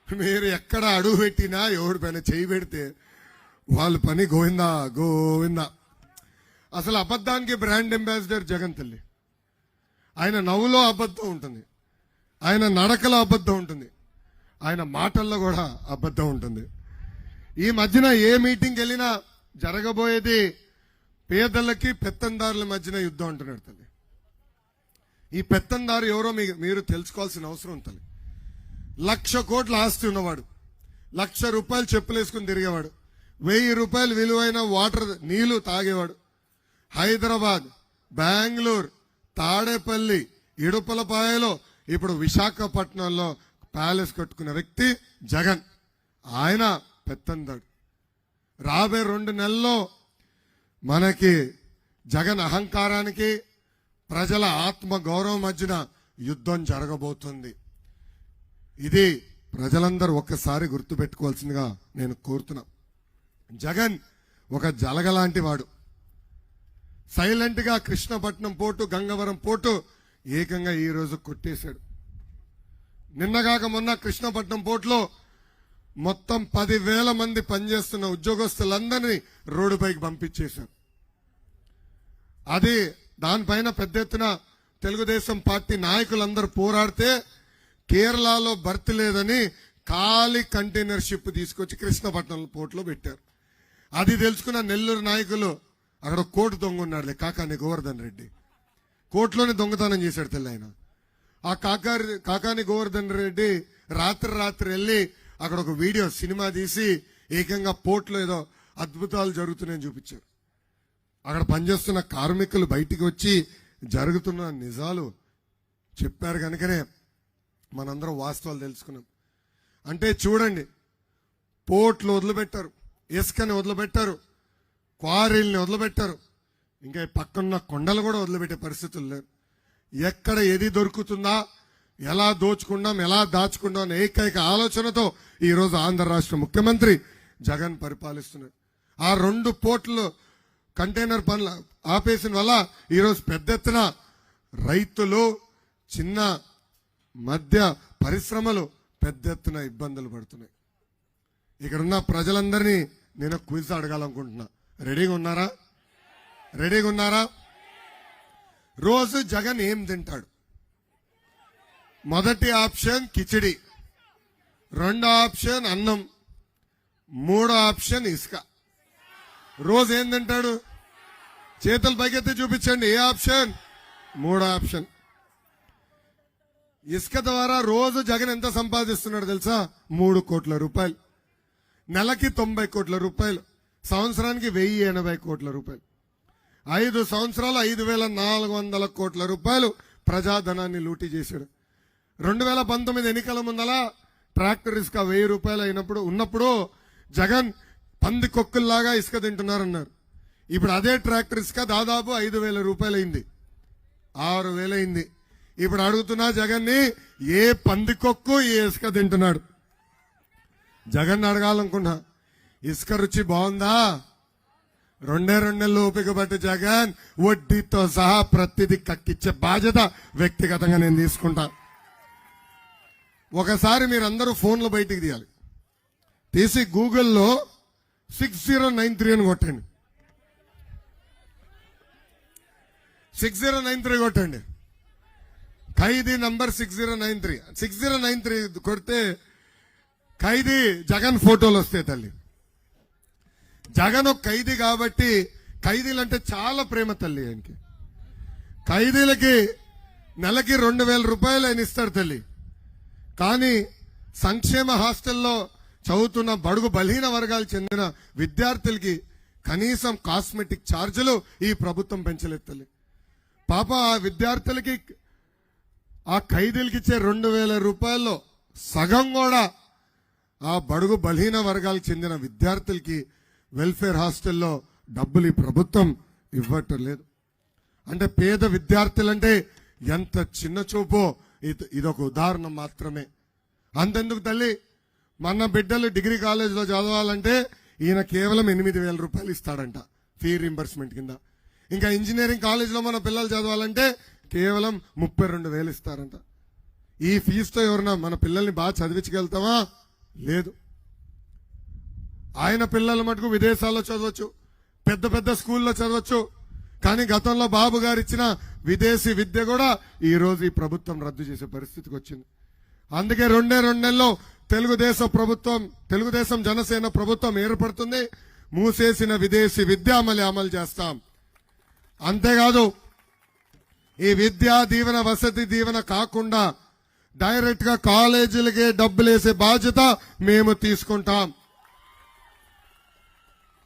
మీరు ఎక్కడ అడుగు పెట్టినా ఎవడి పైన చేయి పెడితే వాళ్ళ పని గోవిందా గోవిందా. అసలు అబద్ధానికి బ్రాండ్ అంబాసిడర్ జగన్ తల్లి. ఆయన నవ్వులో అబద్ధం ఉంటుంది, ఆయన నడకలో అబద్ధం ఉంటుంది, ఆయన మాటల్లో కూడా అబద్ధం ఉంటుంది. ఈ మధ్యన ఏ మీటింగ్కి వెళ్ళినా జరగబోయేది పేదలకి పెత్తందారుల మధ్యన యుద్ధం అంటున్నాడు తల్లి. ఈ పెత్తందారు ఎవరో మీరు తెలుసుకోవాల్సిన అవసరం ఉంటుంది. 1,00,000 కోట్ల ఆస్తి ఉన్నవాడు, 1,00,000 రూపాయలు చెప్పులేసుకుని తిరిగేవాడు, 1,000 రూపాయలు విలువైన వాటర్ నీళ్లు తాగేవాడు. హైదరాబాద్, బెంగళూరు, తాడేపల్లి, ఇడుపలపాయలో, ఇప్పుడు విశాఖపట్నంలో ప్యాలెస్ కట్టుకున్న వ్యక్తి జగన్. ఆయన పెత్తందాడు. రాబోయే 2 నెలల్లో మనకి జగన్ అహంకారానికి ప్రజల ఆత్మ గౌరవం మధ్యన యుద్ధం జరగబోతుంది. ఇది ప్రజలందరూ ఒక్కసారి గుర్తుపెట్టుకోవాల్సిందిగా నేను కోరుతున్నా. జగన్ ఒక జలగలాంటి వాడు. సైలెంట్ గా కృష్ణపట్నం పోర్టు, గంగవరం పోర్టు ఏకంగా ఈ రోజు కొట్టేశాడు. నిన్నగాక మొన్న కృష్ణపట్నం పోర్టులో మొత్తం 10,000 మంది పనిచేస్తున్న ఉద్యోగస్తులందరినీ రోడ్డుపైకి పంపించేశారు. అది దానిపైన పెద్ద ఎత్తున తెలుగుదేశం పార్టీ నాయకులందరూ పోరాడితే కేరళలో భర్తీ లేదని ఖాళీ కంటైనర్ షిప్ తీసుకొచ్చి కృష్ణపట్నం పోర్టులో పెట్టారు. అది తెలుసుకున్న నెల్లూరు నాయకులు అక్కడ కోర్టు దొంగ ఉన్నాడులే కాకాని గోవర్ధన్ రెడ్డి, కోర్టులోనే దొంగతనం చేశాడు తెల్ల ఆయన. ఆ కాకాని గోవర్ధన్ రెడ్డి రాత్రి వెళ్ళి అక్కడ ఒక వీడియో సినిమా తీసి ఏకంగా పోర్టులో ఏదో అద్భుతాలు జరుగుతున్నాయని చూపించారు. అక్కడ పనిచేస్తున్న కార్మికులు బయటికి వచ్చి జరుగుతున్న నిజాలు చెప్పారు కనుకనే మనందరం వాస్తవాలు తెలుసుకున్నాం. అంటే చూడండి, పోర్ట్లు వదిలిపెట్టారు, ఇసుకని వదిలిపెట్టారు, క్వారీల్ని వదిలిపెట్టారు, ఇంకా పక్కన్న కొండలు కూడా వదిలిపెట్టే పరిస్థితులు లేరు. ఎక్కడ ఏది దొరుకుతుందా, ఎలా దోచుకుందాం, ఎలా దాచుకుందాం అనే ఏకైక ఆలోచనతో ఈరోజు ఆంధ్ర రాష్ట్ర ముఖ్యమంత్రి జగన్ పరిపాలిస్తున్నారు. ఆ 2 పోర్టులు కంటైనర్ పనులు ఆపేసిన వల్ల ఈరోజు పెద్ద ఎత్తున రైతులు, చిన్న మధ్య పరిశ్రమలు పెద్ద ఎత్తున ఇబ్బందులు పడుతున్నాయి. ఇక్కడున్న ప్రజలందరినీ నేను క్విజ్ అడగాలనుకుంటున్నా. రెడీగా ఉన్నారా? రోజు జగన్ ఏం తింటాడు? మొదటి ఆప్షన్ కిచిడి, 2వ ఆప్షన్ అన్నం, 3వ ఆప్షన్ ఇసుక. రోజు ఏం తింటాడు? చేతులు పైకెత్తి చూపించండి. ఏ ఆప్షన్? 3వ ఆప్షన్. ఇసుక ద్వారా రోజు జగన్ ఎంత సంపాదిస్తున్నాడు తెలుసా? 3 కోట్ల రూపాయలు. నెలకి 90 కోట్ల రూపాయలు, సంవత్సరానికి 1080 కోట్ల రూపాయలు. 5 సంవత్సరాలు 5,400 కోట్ల రూపాయలు ప్రజాధనాన్ని లూటీ చేశాడు. 2019 ఎన్నికల ముందల ట్రాక్టర్ ఇసుక 1000 రూపాయలు ఉన్నప్పుడు జగన్ పంది కొక్కుల్లాగా ఇసుక తింటున్నారన్నారు. ఇప్పుడు అదే ట్రాక్టర్ ఇసుక దాదాపు 5,000 రూపాయలు అయింది, 6,000 అయింది. ఇప్పుడు అడుగుతున్నా జగన్ని, ఏ పంది కొక్కు ఏ ఇసుక తింటున్నాడు? జగన్ అడగాలనుకున్నా, ఇసుక రుచి బాగుందా? 2 నెలలు ఓపిక పట్టి జగన్ వడ్డీతో సహా ప్రతిదీ కక్కిచ్చే బాధ్యత వ్యక్తిగతంగా నేను తీసుకుంటా. ఒకసారి మీరందరూ ఫోన్లు బయటికి తీయాలి, తీసి గూగుల్లో 6093 అని కొట్టండి. 6093 కొట్టండి. ఖైదీ నంబర్ 6093 కొడితే ఖైదీ జగన్ ఫోటోలు వస్తాయి తల్లి. జగన్ ఒక ఖైదీ కాబట్టి ఖైదీలంటే చాలా ప్రేమ తల్లి ఆయనకి. ఖైదీలకి నెలకి 2,000 రూపాయలు ఆయన ఇస్తాడు తల్లి. కానీ సంక్షేమ హాస్టల్లో చదువుతున్న బడుగు బలహీన వర్గాలు చెందిన విద్యార్థులకి కనీసం కాస్మెటిక్ ఛార్జీలు ఈ ప్రభుత్వం పెంచలేదు తల్లి. పాప ఆ విద్యార్థులకి, ఆ ఖైదీలకి ఇచ్చే 2,000 రూపాయల్లో సగం కూడా ఆ బడుగు బలహీన వర్గాలకు చెందిన విద్యార్థులకి వెల్ఫేర్ హాస్టల్లో డబ్బులు ఈ ప్రభుత్వం ఇవ్వటం లేదు. అంటే పేద విద్యార్థులంటే ఎంత చిన్న చూపో ఇదొక ఉదాహరణ మాత్రమే. అంతెందుకు తల్లి, మన బిడ్డలు డిగ్రీ కాలేజీలో చదవాలంటే ఈయన కేవలం 8,000 రూపాయలు ఇస్తాడంట ఫీ రింబర్స్మెంట్ కింద. ఇంకా ఇంజనీరింగ్ కాలేజీలో మన పిల్లలు చదవాలంటే కేవలం 32,000 ఇస్తారంట. ఈ ఫీజుతో ఎవరన్నా మన పిల్లల్ని బాగా చదివించగలుగుతామా? లేదు. ఆయన పిల్లల మటుకు విదేశాల్లో చదవచ్చు, పెద్ద పెద్ద స్కూల్లో చదవచ్చు. కానీ గతంలో బాబు గారు ఇచ్చిన విదేశీ విద్య కూడా ఈ రోజు ఈ ప్రభుత్వం రద్దు చేసే పరిస్థితికి వచ్చింది. అందుకే 2 నెలల్లో తెలుగుదేశం జనసేన ప్రభుత్వం ఏర్పడుతుంది. మూసేసిన విదేశీ విద్య అమలు చేస్తాం. అంతేకాదు, ఈ విద్యా దీవెన, వసతి దీవెన కాకుండా డైరెక్ట్ గా కాలేజీలకే డబ్బులేసే బాధ్యత మేము తీసుకుంటాం.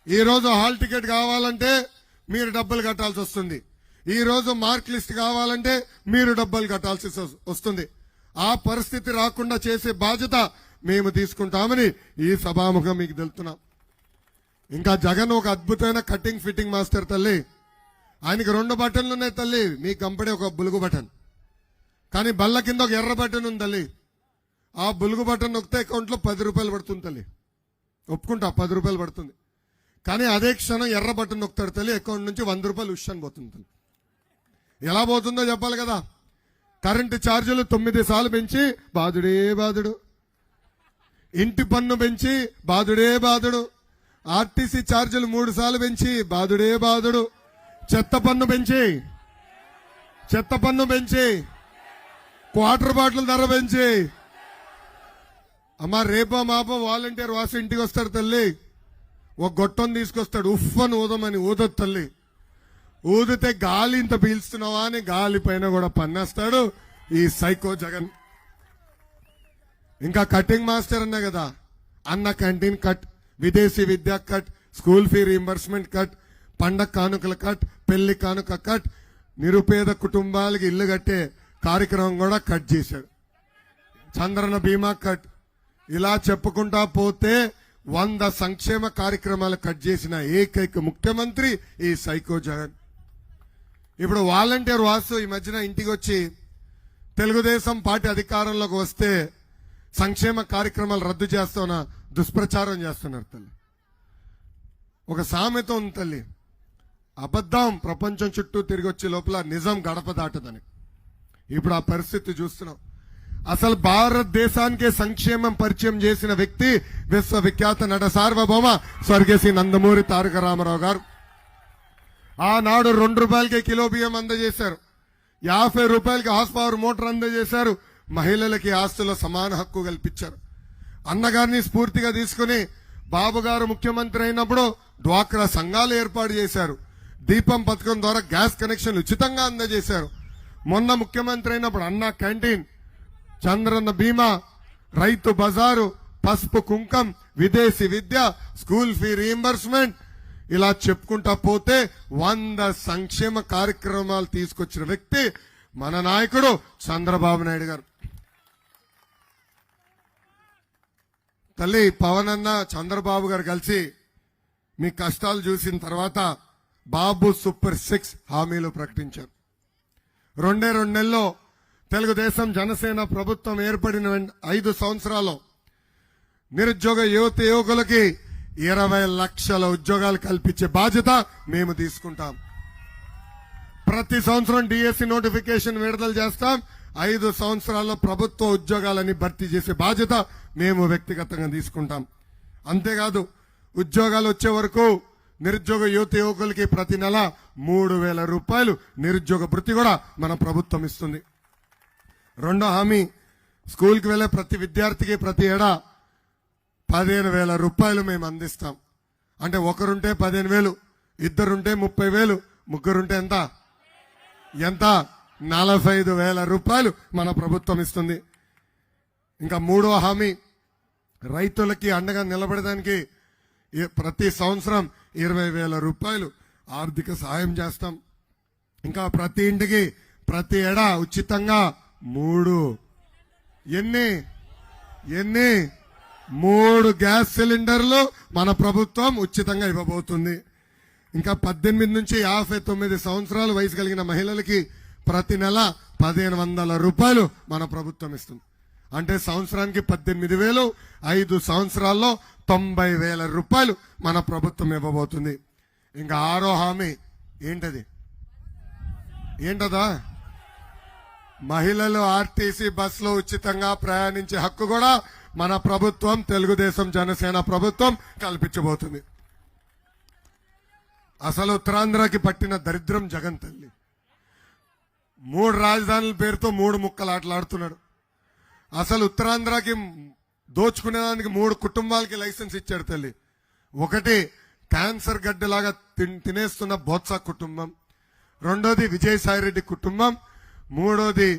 ఈ రోజు హాల్ టికెట్ కావాలంటే మీరు డబ్బులు కట్టాల్సి వస్తుంది. ఈ రోజు మార్క్ లిస్ట్ కావాలంటే మీరు డబ్బులు కట్టాల్సి వస్తుంది. ఆ పరిస్థితి రాకుండా చేసే బాధ్యత మేము తీసుకుంటామని ఈ సభాముఖం మీకు తెలుపుతున్నాం. ఇంకా జగన్ ఒక అద్భుతమైన కటింగ్ ఫిట్టింగ్ మాస్టర్ తల్లి. ఆయనకి 2 బటన్లు ఉన్నాయి తల్లి, మీకు కంపెనీ ఒక బులుగు బటన్. కానీ బల్ల కింద ఒక ఎర్ర బటన్ ఉంది తల్లి. ఆ బులుగు బటన్ నొక్కితే అకౌంట్లో 10 రూపాయలు పడుతుంది తల్లి. ఒప్పుకుంటా, 10 రూపాయలు పడుతుంది. కానీ అదే క్షణం ఎర్ర బటన్ నొక్కుతాడు తల్లి, అకౌంట్ నుంచి 100 రూపాయలు ఉష్షన్ పోతుంది తల్లి. ఎలా పోతుందో చెప్పాలి కదా. కరెంటు ఛార్జీలు 9 సార్లు పెంచి బాధుడే బాధుడు. ఇంటి పన్ను పెంచి బాధుడే బాధుడు, ఆర్టీసీ ఛార్జీలు 3 సార్లు పెంచి బాధుడే బాధుడు, చెత్త పన్ను పెంచి క్వార్టర్ బాటిల్ ధర పెంచి. అమ్మా రేపో మాపో వాలంటీర్ వాసు ఇంటికి వస్తాడు తల్లి, ఒక గొట్టం తీసుకొస్తాడు, ఉఫ్ అని ఊదమని ఊదొద్దు తల్లి. ఊదితే గాలి ఇంత పీల్చుతున్నావా అని గాలి పైన కూడా పన్నేస్తాడు ఈ సైకో జగన్. ఇంకా కటింగ్ మాస్టర్ అన్నా కదా, అన్న క్యాంటీన్ కట్, విదేశీ విద్యా cut, school fee reimbursement cut, పండగ కానుకల కట్, పెళ్లి కానుక కట్, నిరుపేద కుటుంబాలకి ఇల్లు కట్టే కార్యక్రమం కూడా కట్ చేశాడు. చంద్రన బీమా కట్. ఇలా చెప్పుకుంటా పోతే 100 సంక్షేమ కార్యక్రమాలు కట్ చేసిన ఏకైక ముఖ్యమంత్రి ఈ సైకో జగన్. ఇప్పుడు వాలంటీర్ వాసు ఈ మధ్యన ఇంటికి వచ్చి తెలుగుదేశం పార్టీ అధికారంలోకి వస్తే సంక్షేమ కార్యక్రమాలు రద్దు చేస్తున్న దుష్ప్రచారం చేస్తున్నారు తల్లి. ఒక సామెత ఉంది తల్లి, అబద్ధం ప్రపంచం చుట్టూ తిరిగి వచ్చే లోపల నిజం గడప దాటదని. ఇప్పుడు ఆ పరిస్థితి చూస్తున్నాం. అసలు భారతదేశానికే సంక్షేమం పరిచయం చేసిన వ్యక్తి విశ్వవిఖ్యాత నట సార్వభౌమ స్వర్గీయ నందమూరి తారక రామారావు గారు. ఆనాడు 2 రూపాయలకే కిలో బియ్యం అందజేశారు, 50 రూపాయలకి హార్స్ పవర్ మోటార్ అందజేశారు, మహిళలకి ఆస్తుల సమాన హక్కు కల్పించారు. అన్నగారిని స్ఫూర్తిగా తీసుకుని బాబు గారు ముఖ్యమంత్రి అయినప్పుడు డ్వాక్రా సంఘాలు ఏర్పాటు చేశారు. దీపం పథకం ద్వారా గ్యాస్ కనెక్షన్ ఉచితంగా అందజేశారు. మొన్న ముఖ్యమంత్రి అయినప్పుడు అన్న క్యాంటీన్, చంద్రన్న బీమా, రైతు బజారు, పసుపు కుంకం, విదేశీ విద్య, స్కూల్ ఫీ రీంబర్స్మెంట్, ఇలా చెప్పుకుంటా పోతే 100 సంక్షేమ కార్యక్రమాలు తీసుకొచ్చిన వ్యక్తి మన నాయకుడు చంద్రబాబు నాయుడు గారు. తల్లి పవన్ అన్న చంద్రబాబు గారు కలిసి మీ కష్టాలు చూసిన తర్వాత బాబు సూపర్ 6 హామీలు ప్రకటించారు. 2 నెలల్లో తెలుగుదేశం జనసేన ప్రభుత్వం ఏర్పడిన 5 సంవత్సరాల్లో నిరుద్యోగ యువకులకి 20 లక్షల ఉద్యోగాలు కల్పించే బాధ్యత మేము తీసుకుంటాం. ప్రతి సంవత్సరం డిఎస్సి నోటిఫికేషన్ విడుదల చేస్తాం. 5 సంవత్సరాల్లో ప్రభుత్వ ఉద్యోగాలని భర్తీ చేసే బాధ్యత మేము వ్యక్తిగతంగా తీసుకుంటాం. అంతేకాదు ఉద్యోగాలు వచ్చే వరకు నిరుద్యోగ యువకులకి ప్రతి నెల 3,000 రూపాయలు నిరుద్యోగ భృతి కూడా మన ప్రభుత్వం ఇస్తుంది. 2వ హామీ, స్కూల్కి వెళ్లే ప్రతి విద్యార్థికి ప్రతి ఏడా 15,000 రూపాయలు మేము అందిస్తాం. అంటే ఒకరుంటే 15,000, ఇద్దరుంటే 30,000, ముగ్గురుంటే ఎంత 45,000 రూపాయలు మన ప్రభుత్వం ఇస్తుంది. ఇంకా 3వ హామీ, రైతులకి అండగా నిలబడడానికి ప్రతి సంవత్సరం 20,000 రూపాయలు ఆర్థిక సహాయం చేస్తాం. ఇంకా ప్రతి ఇంటికి ప్రతి ఏడా ఉచితంగా 3 గ్యాస్ సిలిండర్లు మన ప్రభుత్వం ఉచితంగా ఇవ్వబోతుంది. ఇంకా 18 నుంచి 59 సంవత్సరాల వయసు కలిగిన మహిళలకి ప్రతి నెల 1,500 రూపాయలు మన ప్రభుత్వం ఇస్తుంది. అంటే సంవత్సరానికి 18,000, 5 సంవత్సరాల్లో 90,000 రూపాయలు మన ప్రభుత్వం ఇవ్వబోతుంది. ఇంకా 6వ హామీ ఏంటదా, మహిళలు ఆర్టీసీ బస్సులో ఉచితంగా ప్రయాణించే హక్కు కూడా మన ప్రభుత్వం తెలుగుదేశం జనసేన ప్రభుత్వం కల్పించబోతుంది. అసలు ఉత్తరాంధ్రకి పట్టిన దరిద్రం జగన్ తల్లి. 3 రాజధానుల పేరుతో 3 ముక్కలాటలాడుతున్నాడు. అసలు ఉత్తరాంధ్రకి దోచుకునేదానికి 3 కుటుంబాలకి లైసెన్స్ ఇచ్చాడు తల్లి. ఒకటి క్యాన్సర్ గడ్డలాగా తినేస్తున్న బొత్స కుటుంబం, 2వది విజయసాయిరెడ్డి కుటుంబం, 3వది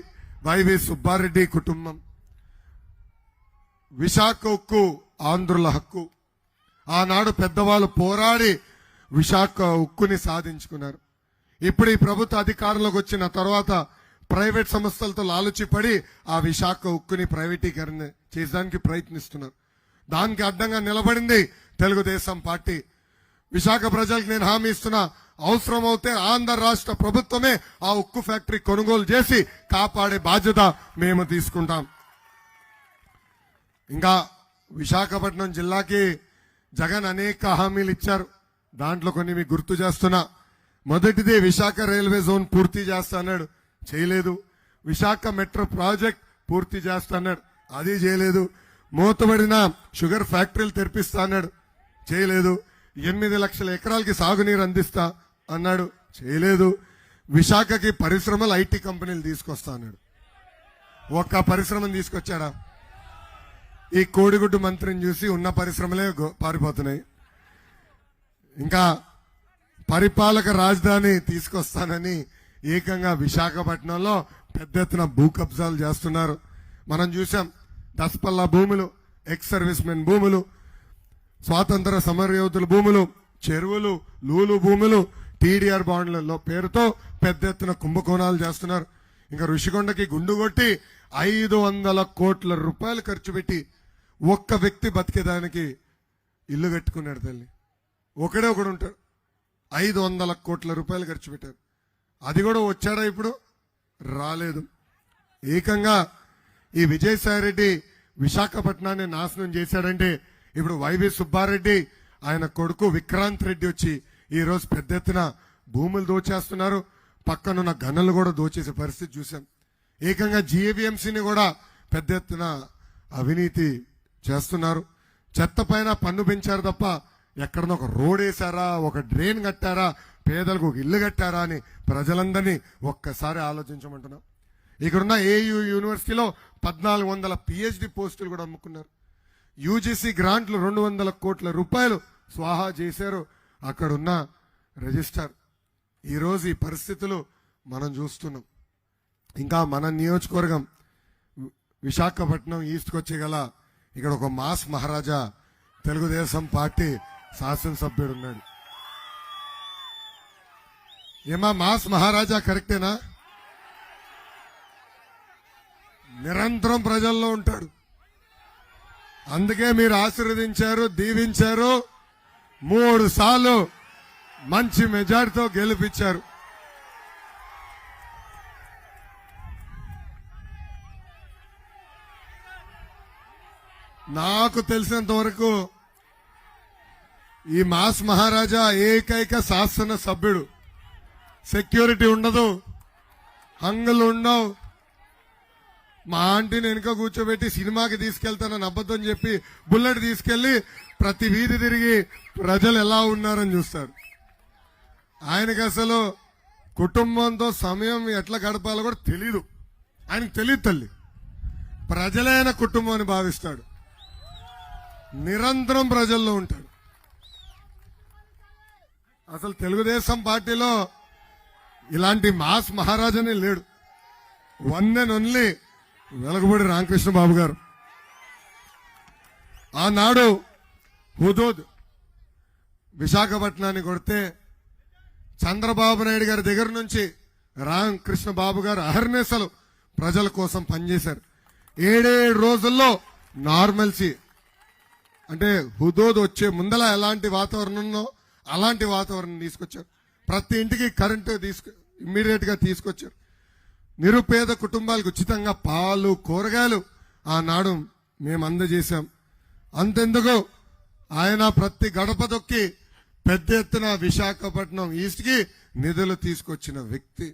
వైవి సుబ్బారెడ్డి కుటుంబం. విశాఖ ఉక్కు ఆంధ్రుల హక్కు. ఆనాడు పెద్దవాళ్ళు పోరాడి విశాఖ ఉక్కుని సాధించుకున్నారు. ఇప్పుడు ఈ ప్రభుత్వ అధికారంలోకి వచ్చిన తర్వాత ప్రైవేట్ సంస్థలతో లాలుచిపడి ఆ విశాఖ ఉక్కుని ప్రైవేటీకరణ చేయడానికి ప్రయత్నిస్తున్నారు. దానికి అడ్డంగా నిలబడింది తెలుగుదేశం పార్టీ. విశాఖ ప్రజలకు నేను హామీ ఇస్తున్నా, అవసరమైతే ఆంధ్ర రాష్ట్ర ప్రభుత్వమే ఆ ఉక్కు ఫ్యాక్టరీ కొనుగోలు చేసి కాపాడే బాధ్యత మేము తీసుకుంటాం. ఇంకా విశాఖపట్నం జిల్లాకి జగన్ అనేక హామీలు ఇచ్చారు. దాంట్లో కొన్ని మీకు గుర్తు చేస్తున్నా. మొదటిది విశాఖ రైల్వే జోన్ పూర్తి చేస్తాడు, చేయలేదు. విశాఖ మెట్రో ప్రాజెక్ట్ పూర్తి చేస్తాడు, అది చేయలేదు. మూతబడిన షుగర్ ఫ్యాక్టరీలు తెరిపిస్తా అన్నాడు, చేయలేదు. 8 లక్షల ఎకరాలకి సాగునీరు అందిస్తా అన్నాడు, చేయలేదు. విశాఖకి పరిశ్రమలు ఐటీ కంపెనీలు తీసుకొస్తా అన్నాడు. ఒక్క పరిశ్రమను తీసుకొచ్చాడా? ఈ కోడిగుడ్డు మంత్రిని చూసి ఉన్న పరిశ్రమలే పారిపోతున్నాయి. ఇంకా పరిపాలక రాజధాని తీసుకొస్తానని ఏకంగా విశాఖపట్నంలో పెద్ద ఎత్తున భూ కబ్జాలు చేస్తున్నారు. మనం చూసాం, దసపల్లా భూములు, ఎక్స్ సర్వీస్ మెన్ భూములు, స్వాతంత్ర సమరయోధుల భూములు, చెరువులు, లూలు భూములు, టీడీఆర్ బాండ్లలో పేరుతో పెద్ద ఎత్తున కుంభకోణాలు చేస్తున్నారు. ఇంకా ఋషికొండకి గుండు కొట్టి 500 కోట్ల రూపాయలు ఖర్చు పెట్టి ఒక్క వ్యక్తి బతికేదానికి ఇల్లు కట్టుకున్నాడు తల్లి. ఒకడే ఒకడు ఉంటాడు. 500 కోట్ల రూపాయలు ఖర్చు పెట్టారు. అది కూడా వచ్చాడా? ఇప్పుడు రాలేదు. ఏకంగా ఈ విజయసాయిరెడ్డి విశాఖపట్నాన్ని నాశనం చేశాడంటే ఇప్పుడు వైవి సుబ్బారెడ్డి ఆయన కొడుకు విక్రాంత్ రెడ్డి వచ్చి ఈ రోజు పెద్ద ఎత్తున భూములు దోచేస్తున్నారు. పక్కనున్న గనులు కూడా దోచేసే పరిస్థితి చూశాం. ఏకంగా జీఏబీఎంసీని కూడా పెద్ద ఎత్తున అవినీతి చేస్తున్నారు. చెత్త పైన పన్ను పెంచారు తప్ప ఎక్కడన్నా ఒక రోడ్ వేశారా, ఒక డ్రైన్ కట్టారా, పేదలకు ఒక ఇల్లు కట్టారా అని ప్రజలందరినీ ఒక్కసారి ఆలోచించమంటున్నాం. ఇక్కడున్న ఏయూ యూనివర్సిటీలో 1400 పిహెచ్డి పోస్టులు కూడా అమ్ముకున్నారు. యూజీసీ గ్రాంట్లు 200 కోట్ల రూపాయలు స్వాహా చేశారు అక్కడున్న రిజిస్ట్రార్. ఈరోజు ఈ పరిస్థితులు మనం చూస్తున్నాం. ఇంకా మన నియోజకవర్గం విశాఖపట్నం ఈస్ట్కి వచ్చే గల ఇక్కడ ఒక మాస్ మహారాజా తెలుగుదేశం పార్టీ శాసనసభ్యుడు ఉన్నాడు. ఏమా మాస్ మహారాజా కరెక్టేనా? నిరంతరం ప్రజల్లో ఉంటాడు. అందుకే మీరు ఆశీర్వదించారు, దీవించారు, 3 సార్లు మంచి మెజార్టీతో గెలిపించారు. నాకు తెలిసినంత వరకు ఈ మాస్ మహారాజా ఏకైక శాసన సభ్యుడు. సెక్యూరిటీ ఉండదు, హంగులు ఉండవు. మా ఆంటీని వెనుక కూర్చోబెట్టి సినిమాకి తీసుకెళ్తానని అబద్ధం చెప్పి బుల్లెట్ తీసుకెళ్లి ప్రతి వీధి తిరిగి ప్రజలు ఎలా ఉన్నారని చూస్తారు. ఆయనకి అసలు కుటుంబంతో సమయం ఎట్లా గడపాలో కూడా తెలీదు. ఆయనకు తెలియదు తల్లి. ప్రజలైన కుటుంబం అని భావిస్తాడు. నిరంతరం ప్రజల్లో ఉంటాడు. అసలు తెలుగుదేశం పార్టీలో ఇలాంటి మాస్ మహారాజానే లేడు. One and only Velagapudi Ramakrishna Babu గారు. ఆనాడు హుదూద్ విశాఖపట్నాన్ని కొడితే చంద్రబాబు నాయుడు గారి దగ్గర నుంచి రామకృష్ణ బాబు గారు అహర్నిశలు ప్రజల కోసం పనిచేశారు. 7 రోజుల్లో నార్మల్సీ, అంటే హుదూద్ వచ్చే ముందల ఎలాంటి వాతావరణం ఉందో అలాంటి వాతావరణం తీసుకొచ్చారు. ప్రతి ఇంటికి కరెంటు ఇమ్మీడియట్ గా తీసుకొచ్చారు. నిరుపేద కుటుంబాలకు ఉచితంగా పాలు, కూరగాయలు ఆనాడు మేము అందజేశాం. అంతెందుకు ఆయన ప్రతి గడప దొక్కి పెద్ద ఎత్తున విశాఖపట్నం ఈస్ట్ కి నిధులు తీసుకొచ్చిన వ్యక్తి.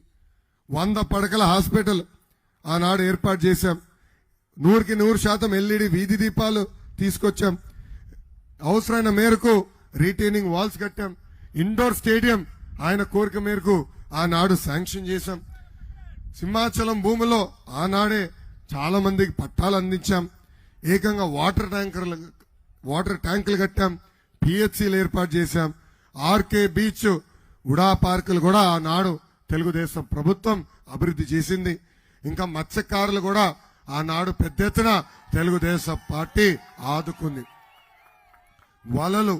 100 పడకల హాస్పిటల్ ఆనాడు ఏర్పాటు చేశాం. 100కి 100% ఎల్ఈడి వీధి దీపాలు తీసుకొచ్చాం. అవసరమైన మేరకు రీటైనింగ్ వాల్స్ కట్టాం. ఇండోర్ స్టేడియం ఆయన కోరిక మేరకు ఆనాడు శాంక్షన్ చేశాం. సింహాచలం భూమిలో ఆనాడే చాలా మందికి పట్టాలు అందించాం. ఏకంగా వాటర్ ట్యాంకులు కట్టాం. పిహెచ్సిలు ఏర్పాటు చేశాం. ఆర్కే బీచ్, ఉడా పార్కులు కూడా ఆనాడు తెలుగుదేశం ప్రభుత్వం అభివృద్ధి చేసింది. ఇంకా మత్స్యకారులు కూడా ఆనాడు పెద్ద ఎత్తున తెలుగుదేశం పార్టీ ఆదుకుంది. వలలు,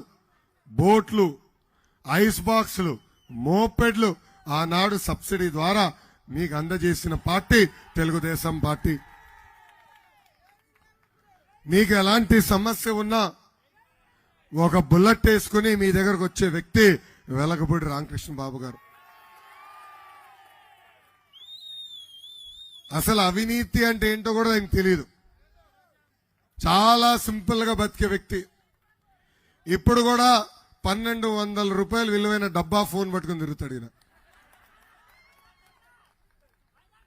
బోట్లు, ఐస్ బాక్సులు, మోపెడ్లు ఆనాడు సబ్సిడీ ద్వారా మీకు అందజేసిన పార్టీ తెలుగుదేశం పార్టీ. మీకు ఎలాంటి సమస్య ఉన్నా ఒక బుల్లెట్ వేసుకుని మీ దగ్గరకు వచ్చే వ్యక్తి వెలగపూడి రామకృష్ణ బాబు గారు. అసలు అవినీతి అంటే ఏంటో కూడా ఆయనకు తెలియదు. చాలా సింపుల్ గా బతికే వ్యక్తి. ఇప్పుడు కూడా 1200 రూపాయలు విలువైన డబ్బా ఫోన్ పట్టుకుని తిరుగుతాడు ఈయన.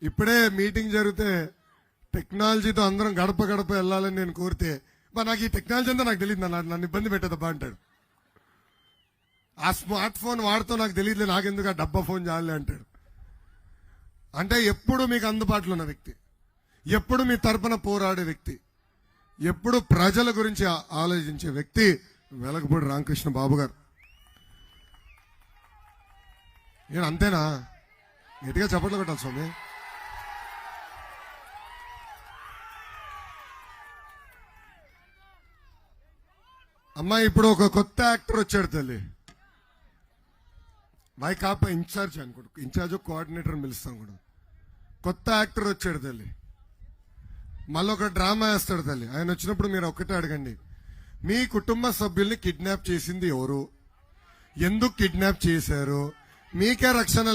ఇప్పుడే మీటింగ్ జరిగితే టెక్నాలజీతో అందరం గడప గడప వెళ్ళాలని నేను కోరితే నాకు ఈ టెక్నాలజీ అంతా నాకు తెలియదు, నన్ను ఇబ్బంది పెట్టదబ్బా అంటాడు. ఆ స్మార్ట్ ఫోన్ వాడుతూ నాకు తెలియదులే, నాకెందుకు ఆ డబ్బా ఫోన్ చాలే అంటాడు. అంటే ఎప్పుడు మీకు అందుబాటులో ఉన్న వ్యక్తి, ఎప్పుడు మీ తరపున పోరాడే వ్యక్తి, ఎప్పుడు ప్రజల గురించి ఆలోచించే వ్యక్తి వెలగపూడి రామకృష్ణ బాబు గారు. నేను అంతేనా? గట్టిగా చప్పట్లు కొట్టాలి స్వామి. అమ్మా, ఇప్పుడు ఒక కొత్త యాక్టర్ వచ్చాడు తల్లి, వైకాపా ఇన్ఛార్జ్ అనుకోండి, ఇన్ఛార్జ్ కోఆర్డినేటర్ పిలుస్తాం కూడా. కొత్త యాక్టర్ వచ్చాడు తల్లి, మళ్ళీ ఒక డ్రామా వేస్తాడు తల్లి. ఆయన వచ్చినప్పుడు మీరు ఒక్కటే అడగండి, మీ కుటుంబ సభ్యుల్ని కిడ్నాప్ చేసింది ఎవరు, ఎందుకు కిడ్నాప్ చేశారు, మీకే రక్షణ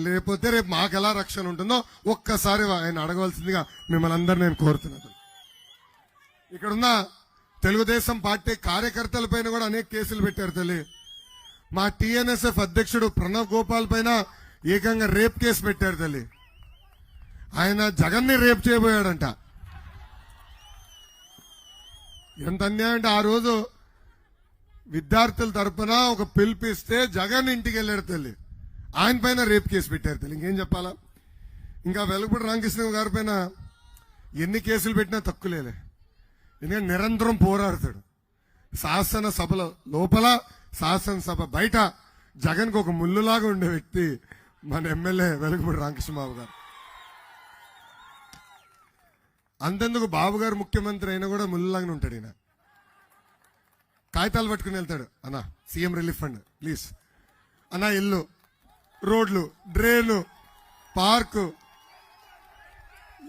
లేకపోతే రేపు మాకెలా రక్షణ ఉంటుందో ఒక్కసారి ఆయన అడగవలసిందిగా మిమ్మల్ని అందరు నేను కోరుతున్నాను. ఇక్కడున్న తెలుగుదేశం పార్టీ కార్యకర్తల పైన కూడా అనేక కేసులు పెట్టారు తల్లి. మా టీఎన్ఎస్ఎఫ్ అధ్యక్షుడు ప్రణవ్ గోపాల్ పైన ఏకంగా రేప్ కేసు పెట్టారు తల్లి. ఆయన జగన్ ని రేప్ చేయబోయాడంట. ఎంత అన్యాయం అంటే, ఆ రోజు విద్యార్థుల తరపున ఒక పిలిపిస్తే జగన్ ఇంటికి వెళ్ళాడు తల్లి, ఆయన పైన రేప్ కేసు పెట్టారు తల్లి. ఇంకేం చెప్పాలా? ఇంకా వెలగపూడి రామకృష్ణ గారి పైన ఎన్ని కేసులు పెట్టినా తక్కువలేలే, ఎందుకంటే నిరంతరం పోరాడతాడు. శాసనసభల లోపల, శాసనసభ బయట జగన్ కు ఒక ముల్లులాగా ఉండే వ్యక్తి మన ఎమ్మెల్యే వెలగపూడి రామకృష్ణ బాబు గారు. అంతెందుకు, బాబు గారు ముఖ్యమంత్రి అయినా కూడా ముల్లులాగానే ఉంటాడు. ఈయన కాగితాలు పట్టుకుని వెళ్తాడు, అన్నా సీఎం రిలీఫ్ ఫండ్ ప్లీజ్, అన్నా ఇల్లు, రోడ్లు, డ్రైన్లు, పార్కు,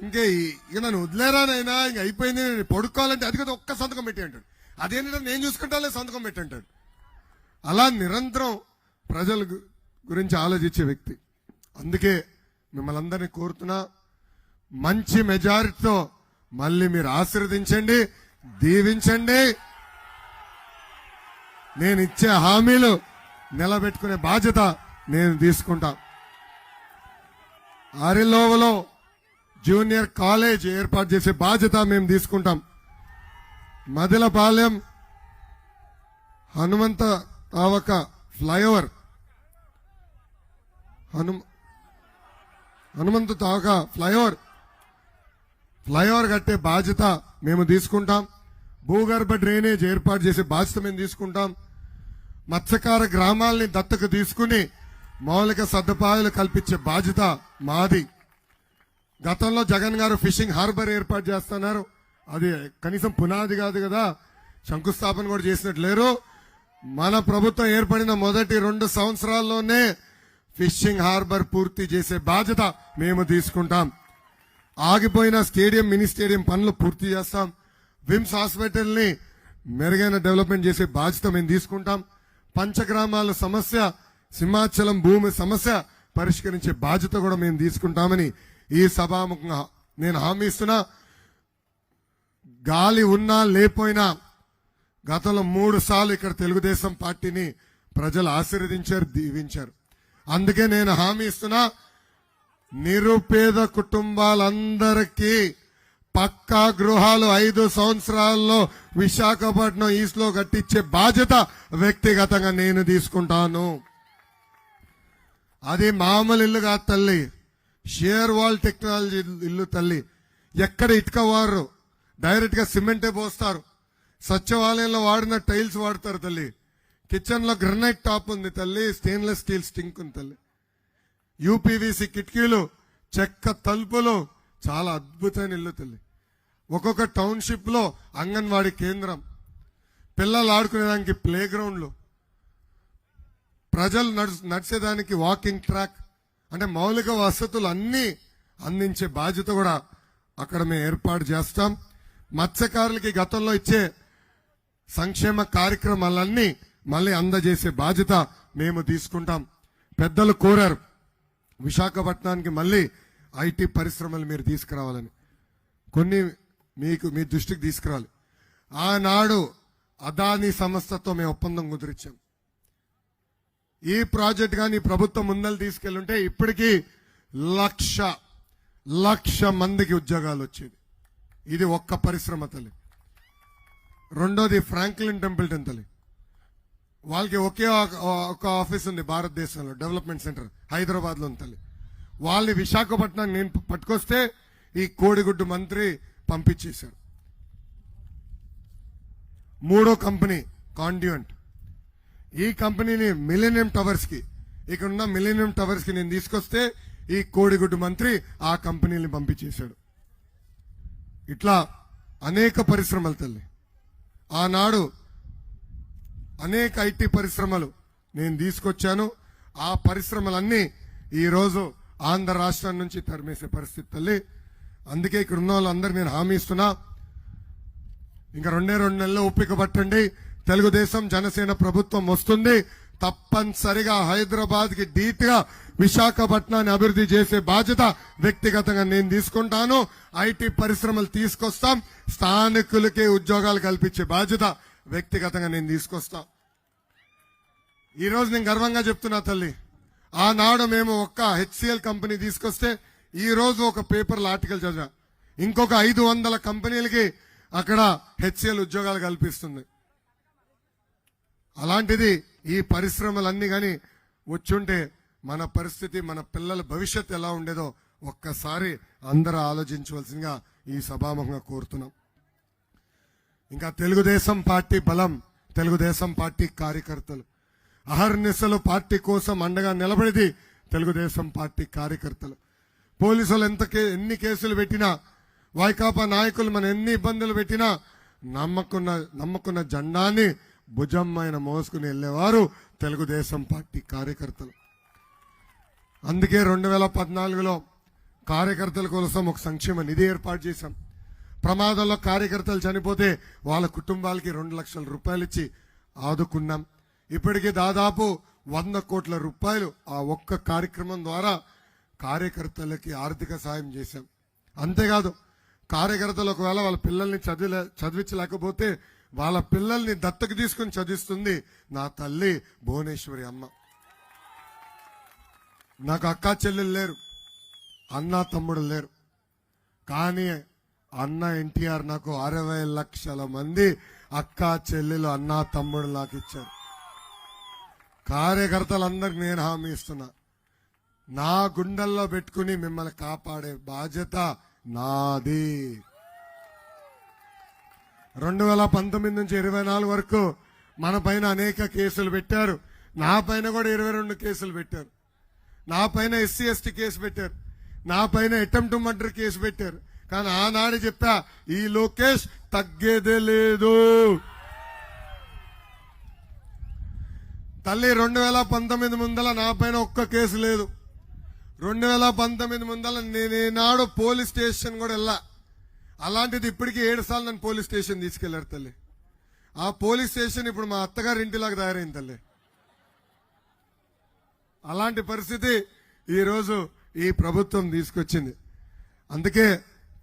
ఇంకే ఇక నన్ను వదిలేరానైనా ఇంక అయిపోయింది, నేను పడుకోవాలంటే అది కదా ఒక్క సంతకం పెట్టి అంటాడు. అదేంటంటే నేను చూసుకుంటానే సంతకం పెట్టి అంటాడు. అలా నిరంతరం ప్రజల గురించి ఆలోచించే వ్యక్తి. అందుకే మిమ్మల్ని అందరినీ కోరుతున్నా, మంచి మెజారిటీతో మళ్ళీ మీరు ఆశీర్వదించండి, దీవించండి. నేను ఇచ్చే హామీలు నిలబెట్టుకునే బాధ్యత నేను తీసుకుంటా. ఆరిలోవలో జూనియర్ కాలేజ్ ఏర్పాటు చేసే బాధ్యత మేము తీసుకుంటాం. మదిలపాలెం హనుమంత తావక ఫ్లైఓవర్, హనుమంత తావక ఫ్లైఓవర్ కట్టే బాధ్యత మేము తీసుకుంటాం. భూగర్భ డ్రైనేజ్ ఏర్పాటు చేసే బాధ్యత మేము తీసుకుంటాం. మత్స్యకార గ్రామాల్ని దత్తకు తీసుకుని మౌలిక సదుపాయాలు కల్పించే బాధ్యత మాది. గతంలో జగన్ గారు ఫిషింగ్ హార్బర్ ఏర్పాటు చేస్తున్నారు, అది కనీసం పునాది కాదు కదా, శంకుస్థాపన కూడా చేసినట్టు లేరు. మన ప్రభుత్వం ఏర్పడిన మొదటి 2 సంవత్సరాల్లోనే ఫిషింగ్ హార్బర్ పూర్తి చేసే బాధ్యత మేము తీసుకుంటాం. ఆగిపోయిన స్టేడియం, మినీ స్టేడియం పనులు పూర్తి చేస్తాం. విమ్స్ హాస్పిటల్ ని మెరుగైన డెవలప్మెంట్ చేసే బాధ్యత మేము తీసుకుంటాం. పంచగ్రామాల సమస్య, సింహాచలం భూమి సమస్య పరిష్కరించే బాధ్యత కూడా మేము తీసుకుంటామని ఈ సభాముఖంగా నేను హామీ ఇస్తున్నా. గాలి ఉన్నా లేపోయినా గతంలో 3 సార్లు ఇక్కడ తెలుగుదేశం పార్టీని ప్రజలు ఆశీర్వదించారు, దీవించారు. అందుకే నేను హామీ ఇస్తున్నా, నిరుపేద కుటుంబాలందరికీ పక్కా గృహాలు 5 సంవత్సరాల్లో విశాఖపట్నం ఈస్ట్ లో కట్టించే బాధ్యత వ్యక్తిగతంగా నేను తీసుకుంటాను. అది మామూలు ఇల్లు కాదు తల్లి, షేర్ వాల్ టెక్నాలజీ ఇల్లు తల్లి. ఎక్కడ ఇటుక వారు డైరెక్ట్ గా సిమెంటే పోస్తారు. సచివాలయంలో వాడిన టైల్స్ వాడతారు తల్లి. కిచెన్ లో గ్రనైట్ టాప్ ఉంది తల్లి, స్టెయిన్లెస్ స్టీల్ స్టింక్ ఉంది తల్లి. యూపీవీసీ కిటికీలు, చెక్క తలుపులు, చాలా అద్భుతమైన ఇల్లు తల్లి. ఒక్కొక్క టౌన్షిప్ లో అంగన్వాడీ కేంద్రం, పిల్లలు ఆడుకునేదానికి ప్లే గ్రౌండ్లు, ప్రజలు నడిచేదానికి వాకింగ్ ట్రాక్, అంటే మౌలిక వసతులు అన్ని అందించే బాధ్యత కూడా అక్కడ మేము ఏర్పాటు చేస్తాం. మత్స్యకారులకి గతంలో ఇచ్చే సంక్షేమ కార్యక్రమాలన్నీ మళ్ళీ అందజేసే బాధ్యత మేము తీసుకుంటాం. పెద్దలు కోరారు విశాఖపట్నానికి మళ్ళీ ఐటీ పరిశ్రమలు మీరు తీసుకురావాలని, కొన్ని మీ దృష్టికి తీసుకురావాలి. ఆనాడు అదానీ సంస్థతో మేము ఒప్పందం కుదిరించాం. ఈ ప్రాజెక్ట్ కానీ ప్రభుత్వం ముందలు తీసుకెళ్లుంటే ఇప్పటికీ 1,00,000 మందికి ఉద్యోగాలు వచ్చేది. ఇది ఒక్క పరిశ్రమ తల్లి. రెండోది ఫ్రాంక్లిన్ టెంపుల్టన్ తల్లి. వాళ్ళకి ఒకే ఒక ఆఫీస్ ఉంది భారతదేశంలో, డెవలప్మెంట్ సెంటర్ హైదరాబాద్ లో ఉంది తల్లి. వాళ్ళని విశాఖపట్నం నేను పట్టుకొస్తే ఈ కోడిగుడ్డు మంత్రి పంపించేశారు. మూడో కంపెనీ కాండ్యూంట్. ఈ కంపెనీని మిలీనియం టవర్స్ కి, ఇక్కడ ఉన్న మిలీనియం టవర్స్ కి నేను తీసుకొస్తే ఈ కోడిగుడ్డు మంత్రి ఆ కంపెనీని పంపించేశాడు. ఇట్లా అనేక పరిశ్రమలు తల్లి. ఆనాడు అనేక ఐటీ పరిశ్రమలు నేను తీసుకొచ్చాను. ఆ పరిశ్రమలన్నీ ఈరోజు ఆంధ్ర రాష్ట్రం నుంచి తరిమేసే పరిస్థితి తల్లి. అందుకే ఇక్కడ ఉన్న వాళ్ళందరూ నేను హామీ ఇస్తున్నా, ఇంకా 2 నెలల్లో ఓపిక పట్టండి. తెలుగుదేశం జనసేన ప్రభుత్వం వస్తుంది. తప్పనిసరిగా హైదరాబాద్ కి ధీటుగా విశాఖపట్నాన్ని అభివృద్ధి చేసే బాధ్యత వ్యక్తిగతంగా నేను తీసుకుంటాను. ఐటీ పరిశ్రమలు తీసుకొస్తాం. స్థానికులకే ఉద్యోగాలు కల్పించే బాధ్యత వ్యక్తిగతంగా నేను తీసుకొస్తా. ఈ రోజు నేను గర్వంగా చెప్తున్నా తల్లి, ఆనాడు మేము ఒక్క హెచ్సిఎల్ కంపెనీ తీసుకొస్తే ఈ రోజు ఒక పేపర్లో ఆర్టికల్ చదివా, ఇంకొక 500 కంపెనీలకి అక్కడ హెచ్సిఎల్ ఉద్యోగాలు కల్పిస్తుంది. అలాంటిది ఈ పరిశ్రమలన్నీ కానీ వచ్చుంటే మన పరిస్థితి, మన పిల్లల భవిష్యత్తు ఎలా ఉండేదో ఒక్కసారి అందరూ ఆలోచించవలసిందిగా ఈ సభాముఖంగా కోరుతున్నాం. ఇంకా తెలుగుదేశం పార్టీ బలం, తెలుగుదేశం పార్టీ కార్యకర్తలు అహర్నిశలు పార్టీ కోసం అండగా నిలబడేది తెలుగుదేశం పార్టీ కార్యకర్తలు. పోలీసులు ఎన్ని కేసులు పెట్టినా, వైకాపా నాయకులు మన ఎన్ని ఇబ్బందులు పెట్టినా నమ్మకున్న జెండాని భుజమ్మైన మోసుకుని వెళ్లేవారు తెలుగుదేశం పార్టీ కార్యకర్తలు. అందుకే 2014లో కార్యకర్తల కోసం ఒక సంక్షేమ నిధి ఏర్పాటు చేశాం. ప్రమాదంలో కార్యకర్తలు చనిపోతే వాళ్ళ కుటుంబాలకి 2 లక్షల రూపాయలు ఇచ్చి ఆదుకున్నాం. ఇప్పటికీ దాదాపు 100 కోట్ల రూపాయలు ఆ ఒక్క కార్యక్రమం ద్వారా కార్యకర్తలకి ఆర్థిక సాయం చేశాం. అంతేకాదు, కార్యకర్తలు ఒకవేళ వాళ్ళ పిల్లల్ని చదివించలేకపోతే వాళ్ళ పిల్లల్ని దత్తకు తీసుకుని చదివిస్తుంది నా తల్లి భువనేశ్వరి అమ్మ. నాకు అక్కా చెల్లెలు లేరు, అన్నా తమ్ముడు లేరు, కానీ అన్న ఎన్టీఆర్ నాకు 60 లక్షల మంది అక్కా చెల్లెలు అన్నా తమ్ముడు నాకు ఇచ్చారు. కార్యకర్తలందరికి నేను హామీ ఇస్తున్నా, నా గుండెల్లో పెట్టుకుని మిమ్మల్ని కాపాడే బాధ్యత నాది. 2019 నుంచి 24 వరకు మన పైన అనేక కేసులు పెట్టారు. నా పైన కూడా 22 కేసులు పెట్టారు. నా పైన SC/ST కేసు పెట్టారు. నా పైన అటెంప్ట్ మర్డర్ కేసు పెట్టారు. కానీ ఆనాడు చెప్పా, ఈ లోకేష్ తగ్గేదే లేదు. తల్లి 2019 ముందల నా పైన ఒక్క కేసు లేదు. 2019 ముందల నేనేనాడు పోలీస్ స్టేషన్ కూడా వెళ్ళా. అలాంటిది ఇప్పటికీ 7 సార్లు నన్ను పోలీస్ స్టేషన్ తీసుకెళ్లారు తల్లి. ఆ పోలీస్ స్టేషన్ ఇప్పుడు మా అత్తగారి ఇంటిలాగా తయారైంది తల్లి. అలాంటి పరిస్థితి ఈ రోజు ఈ ప్రభుత్వం తీసుకొచ్చింది. అందుకే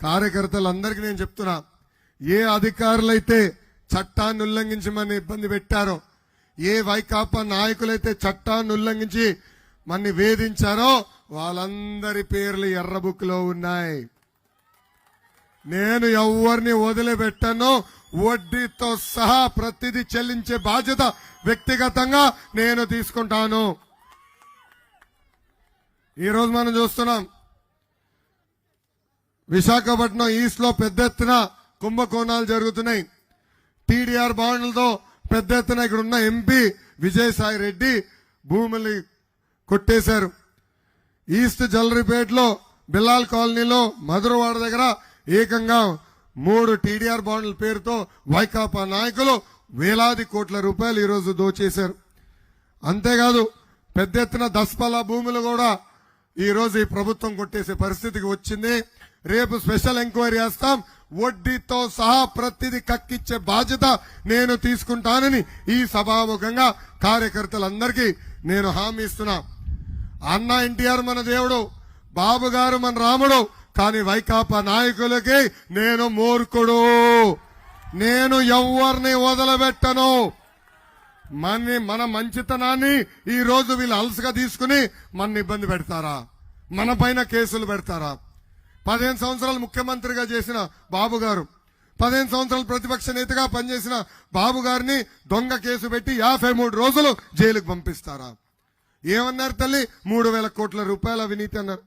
కార్యకర్తలందరికీ నేను చెప్తున్నా, ఏ అధికారులైతే చట్టాన్ని ఉల్లంఘించమని ఇబ్బంది పెట్టారో, ఏ వైకాపా నాయకులైతే చట్టాన్ని ఉల్లంఘించి మన్ని వేధించారో వాళ్ళందరి పేర్లు ఎర్ర బుక్ లో ఉన్నాయి. నేను ఎవరిని వదిలిపెట్టను. వడ్డీతో సహా ప్రతిదీ చెల్లించే బాధ్యత వ్యక్తిగతంగా నేను తీసుకుంటాను. ఈరోజు మనం చూస్తున్నాం, విశాఖపట్నం ఈస్ట్ లో పెద్ద ఎత్తున కుంభకోణాలు జరుగుతున్నాయి. టీడీఆర్ బాండ్లతో పెద్ద ఎత్తున ఇక్కడ ఉన్న ఎంపీ విజయసాయి రెడ్డి భూములు కొట్టేశారు. ఈస్ట్ జలరిపేటలో బిల్లాల్ కాలనీలో మధురవాడ దగ్గర ఏకంగా 3 టీడీఆర్ బాండ్ల పేరుతో వైకాపా నాయకులు వేలాది కోట్ల రూపాయలు ఈరోజు దోచేశారు. అంతేకాదు, పెద్ద ఎత్తున దస్పలా భూములు కూడా ఈ రోజు ఈ ప్రభుత్వం కొట్టేసే పరిస్థితికి వచ్చింది. రేపు స్పెషల్ ఎంక్వైరీ చేస్తాం. వడ్డీతో సహా ప్రతిదీ కక్కిచ్చే బాధ్యత నేను తీసుకుంటానని ఈ సభాముఖంగా కార్యకర్తలందరికీ నేను హామీ ఇస్తున్నా. అన్న ఎన్టీఆర్ మన దేవుడు, బాబు గారు మన రాముడు, కానీ వైకాపా నాయకులకి నేను మూర్ఖుడు. నేను ఎవరిని వదలబెట్టను. మన మంచితనాన్ని ఈ రోజు వీళ్ళు అలసగా తీసుకుని మన ఇబ్బంది పెడతారా? మన పైన కేసులు పెడతారా? 15 సంవత్సరాలు ముఖ్యమంత్రిగా చేసిన బాబు గారు 15 సంవత్సరాలు ప్రతిపక్ష నేతగా పనిచేసిన బాబు గారిని దొంగ కేసు పెట్టి 53 రోజులు జైలుకు పంపిస్తారా? ఏమన్నారు తల్లి? 3,000 కోట్ల రూపాయల అవినీతి అన్నారు.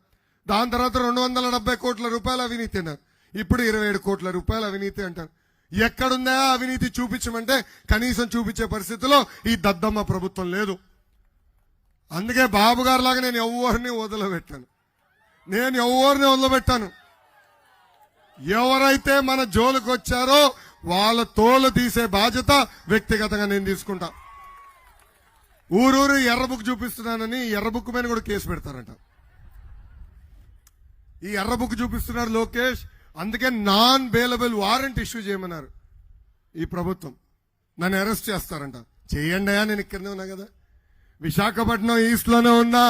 దాని తర్వాత 270 కోట్ల రూపాయల అవినీతి అన్నారు. ఇప్పుడు 27 కోట్ల రూపాయల అవినీతి అంటారు. ఎక్కడుందా అవినీతి చూపించమంటే కనీసం చూపించే పరిస్థితిలో ఈ దద్దమ్మ ప్రభుత్వం లేదు. అందుకే బాబు గారి లాగా నేను ఎవరిని వదిలిపెట్టాను. ఎవరైతే మన జోలికి వచ్చారో వాళ్ళ తోలు తీసే బాధ్యత వ్యక్తిగతంగా నేను తీసుకుంటా. ఊరూరు ఎర్ర బుక్ చూపిస్తున్నానని ఎర్ర బుక్ మీద కూడా కేసు పెడతారంట. ఈ ఎర్ర బుక్ చూపిస్తున్నారు లోకేష్. అందుకే నాన్ బెయిలబుల్ వారెంట్ ఇష్యూ చేయమన్నారు ఈ ప్రభుత్వం. నన్ను అరెస్ట్ చేస్తారంట. చేయండి అయ్యా, నేను ఇక్కడనే ఉన్నా కదా, విశాఖపట్నం ఈస్ట్ లోనే ఉన్నా.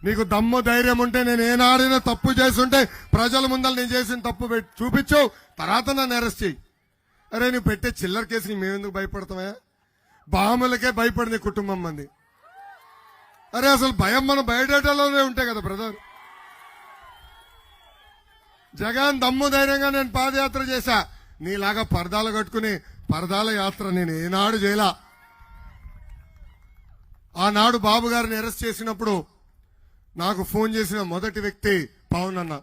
నీకు దమ్ము ధైర్యం ఉంటే నేను ఏనాడైనా తప్పు చేస్తుంటే ప్రజల ముందర నేను చేసిన తప్పు చూపించు, తర్వాత నన్ను అరెస్ట్ చేయి. అరే నువ్వు పెట్టే చిల్లర కేసుకి మేమెందుకు భయపడతామా? బాములకే భయపడింది కుటుంబం మంది. అరే అసలు భయం మనం బయటలోనే ఉంటాయి కదా బ్రదర్. జగన్ దమ్ము ధైర్యంగా నేను పాదయాత్ర చేశా. నీలాగా పరదాలు కట్టుకుని పరదాల యాత్ర నేను ఏనాడు చేయలా. ఆనాడు బాబు గారిని అరెస్ట్ చేసినప్పుడు నాకు ఫోన్ చేసిన మొదటి వ్యక్తి పవన్ అన్న.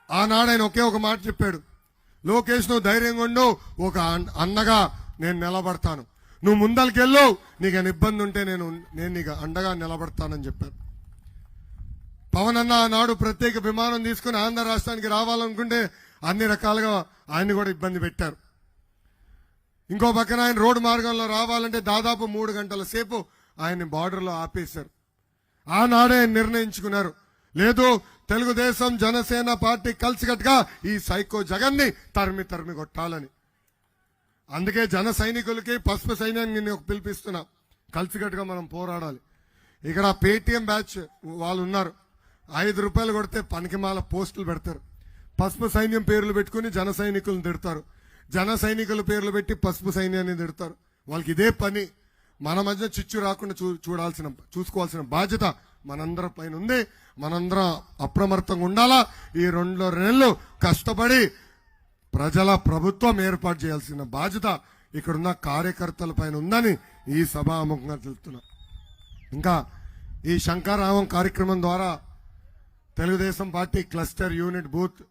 ఆనాడు ఆయన ఒకే ఒక మాట చెప్పాడు, లోకేష్ నువ్వు ధైర్యంగా ఉండు, ఒక అన్నగా నేను నిలబడతాను, నువ్వు ముందరికెళ్ళు, నీకు ఏమైనా ఇబ్బంది ఉంటే నేను నీకు అండగా నిలబడతానని చెప్పాను. పవన్ అన్న ఆనాడు ప్రత్యేక విమానం తీసుకుని ఆంధ్ర రాష్ట్రానికి రావాలనుకుంటే అన్ని రకాలుగా ఆయన్ని కూడా ఇబ్బంది పెట్టారు. ఇంకో పక్కన ఆయన రోడ్డు మార్గంలో రావాలంటే దాదాపు 3 గంటల సేపు ఆయన్ని బార్డర్లో ఆపేశారు. ఆనాడే ఆయన నిర్ణయించుకున్నారు, లేదు తెలుగుదేశం జనసేన పార్టీ కలిసికట్టుగా ఈ సైకో జగన్ని తరిమి కొట్టాలని. అందుకే జన సైనికులకి పసుపు సైన్యాన్ని నేను పిలిపిస్తున్నా, కలిసికట్టుగా మనం పోరాడాలి. ఇక్కడ పేటీఎం బ్యాచ్ వాళ్ళు ఉన్నారు, 5 రూపాయలు కొడితే పనికిమాల పోస్టులు పెడతారు. పసుపు సైన్యం పేర్లు పెట్టుకుని జన సైనికులను తిడతారు, జన సైనికుల పేర్లు పెట్టి పసుపు సైన్యాన్ని తిడతారు. వాళ్ళకి ఇదే పని. మన మధ్య చిచ్చు రాకుండా చూసుకోవాల్సిన బాధ్యత మనందరి పైన ఉంది. మనందరం అప్రమత్తంగా ఉండాలా. ఈ 2 నెలలు కష్టపడి ప్రజల ప్రభుత్వం ఏర్పాటు చేయాల్సిన బాధ్యత ఇక్కడున్న కార్యకర్తల పైన ఉందని ఈ సభాముఖంగా తెలుస్తున్నా. ఇంకా ఈ శంకరామం కార్యక్రమం ద్వారా Telugu Desam party cluster unit booth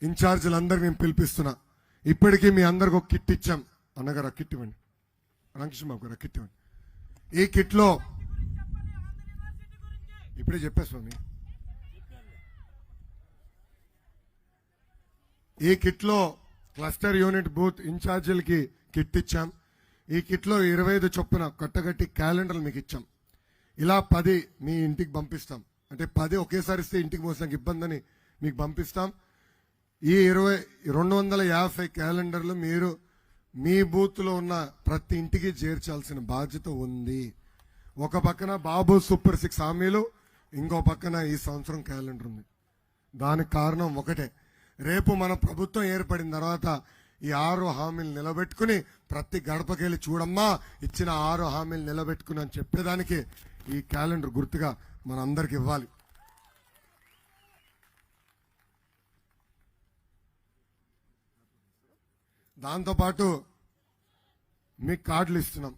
ఇన్ఛార్జీలందరికీ నేను పిలిపిస్తున్నా. ఇప్పటికీ మీ అందరికి ఒక కిట్ ఇచ్చాం. అన్నగారు ఆ కిట్ ఇవ్వండి, రంకృష్ణబాబు గారు ఆ కిట్ ఇవ్వండి. ఈ కిట్ లో ఇప్పుడే చెప్పా స్వామి, ఈ కిట్ లో క్లస్టర్ యూనిట్ బూత్ ఇన్ఛార్జీలకి కిట్ ఇచ్చాం. ఈ కిట్ లో 25 చొప్పున కట్టగట్టి క్యాలెండర్లు మీకు ఇచ్చాం. ఇలా 10 మీ ఇంటికి పంపిస్తాం. అంటే 10 ఒకేసారి ఇస్తే ఇంటికి మోసడానికి ఇబ్బంది అని మీకు పంపిస్తాం. ఈ 250 క్యాలెండర్లు మీరు మీ బూత్ లో ఉన్న ప్రతి ఇంటికి చేర్చాల్సిన బాధ్యత ఉంది. ఒక పక్కన బాబు సూపర్ 6 హామీలు, ఇంకో పక్కన ఈ సంవత్సరం క్యాలెండర్ ఉంది. దానికి కారణం ఒకటే, రేపు మన ప్రభుత్వం ఏర్పడిన తర్వాత ఈ 6 హామీలు నిలబెట్టుకుని ప్రతి గడపకెళ్ళి చూడమ్మా ఇచ్చిన 6 హామీలు నిలబెట్టుకుని అని చెప్పేదానికి ఈ క్యాలెండర్ గుర్తుగా మనందరికి ఇవ్వాలి. దాంతోపాటు మీకు కార్డులు ఇస్తున్నాం.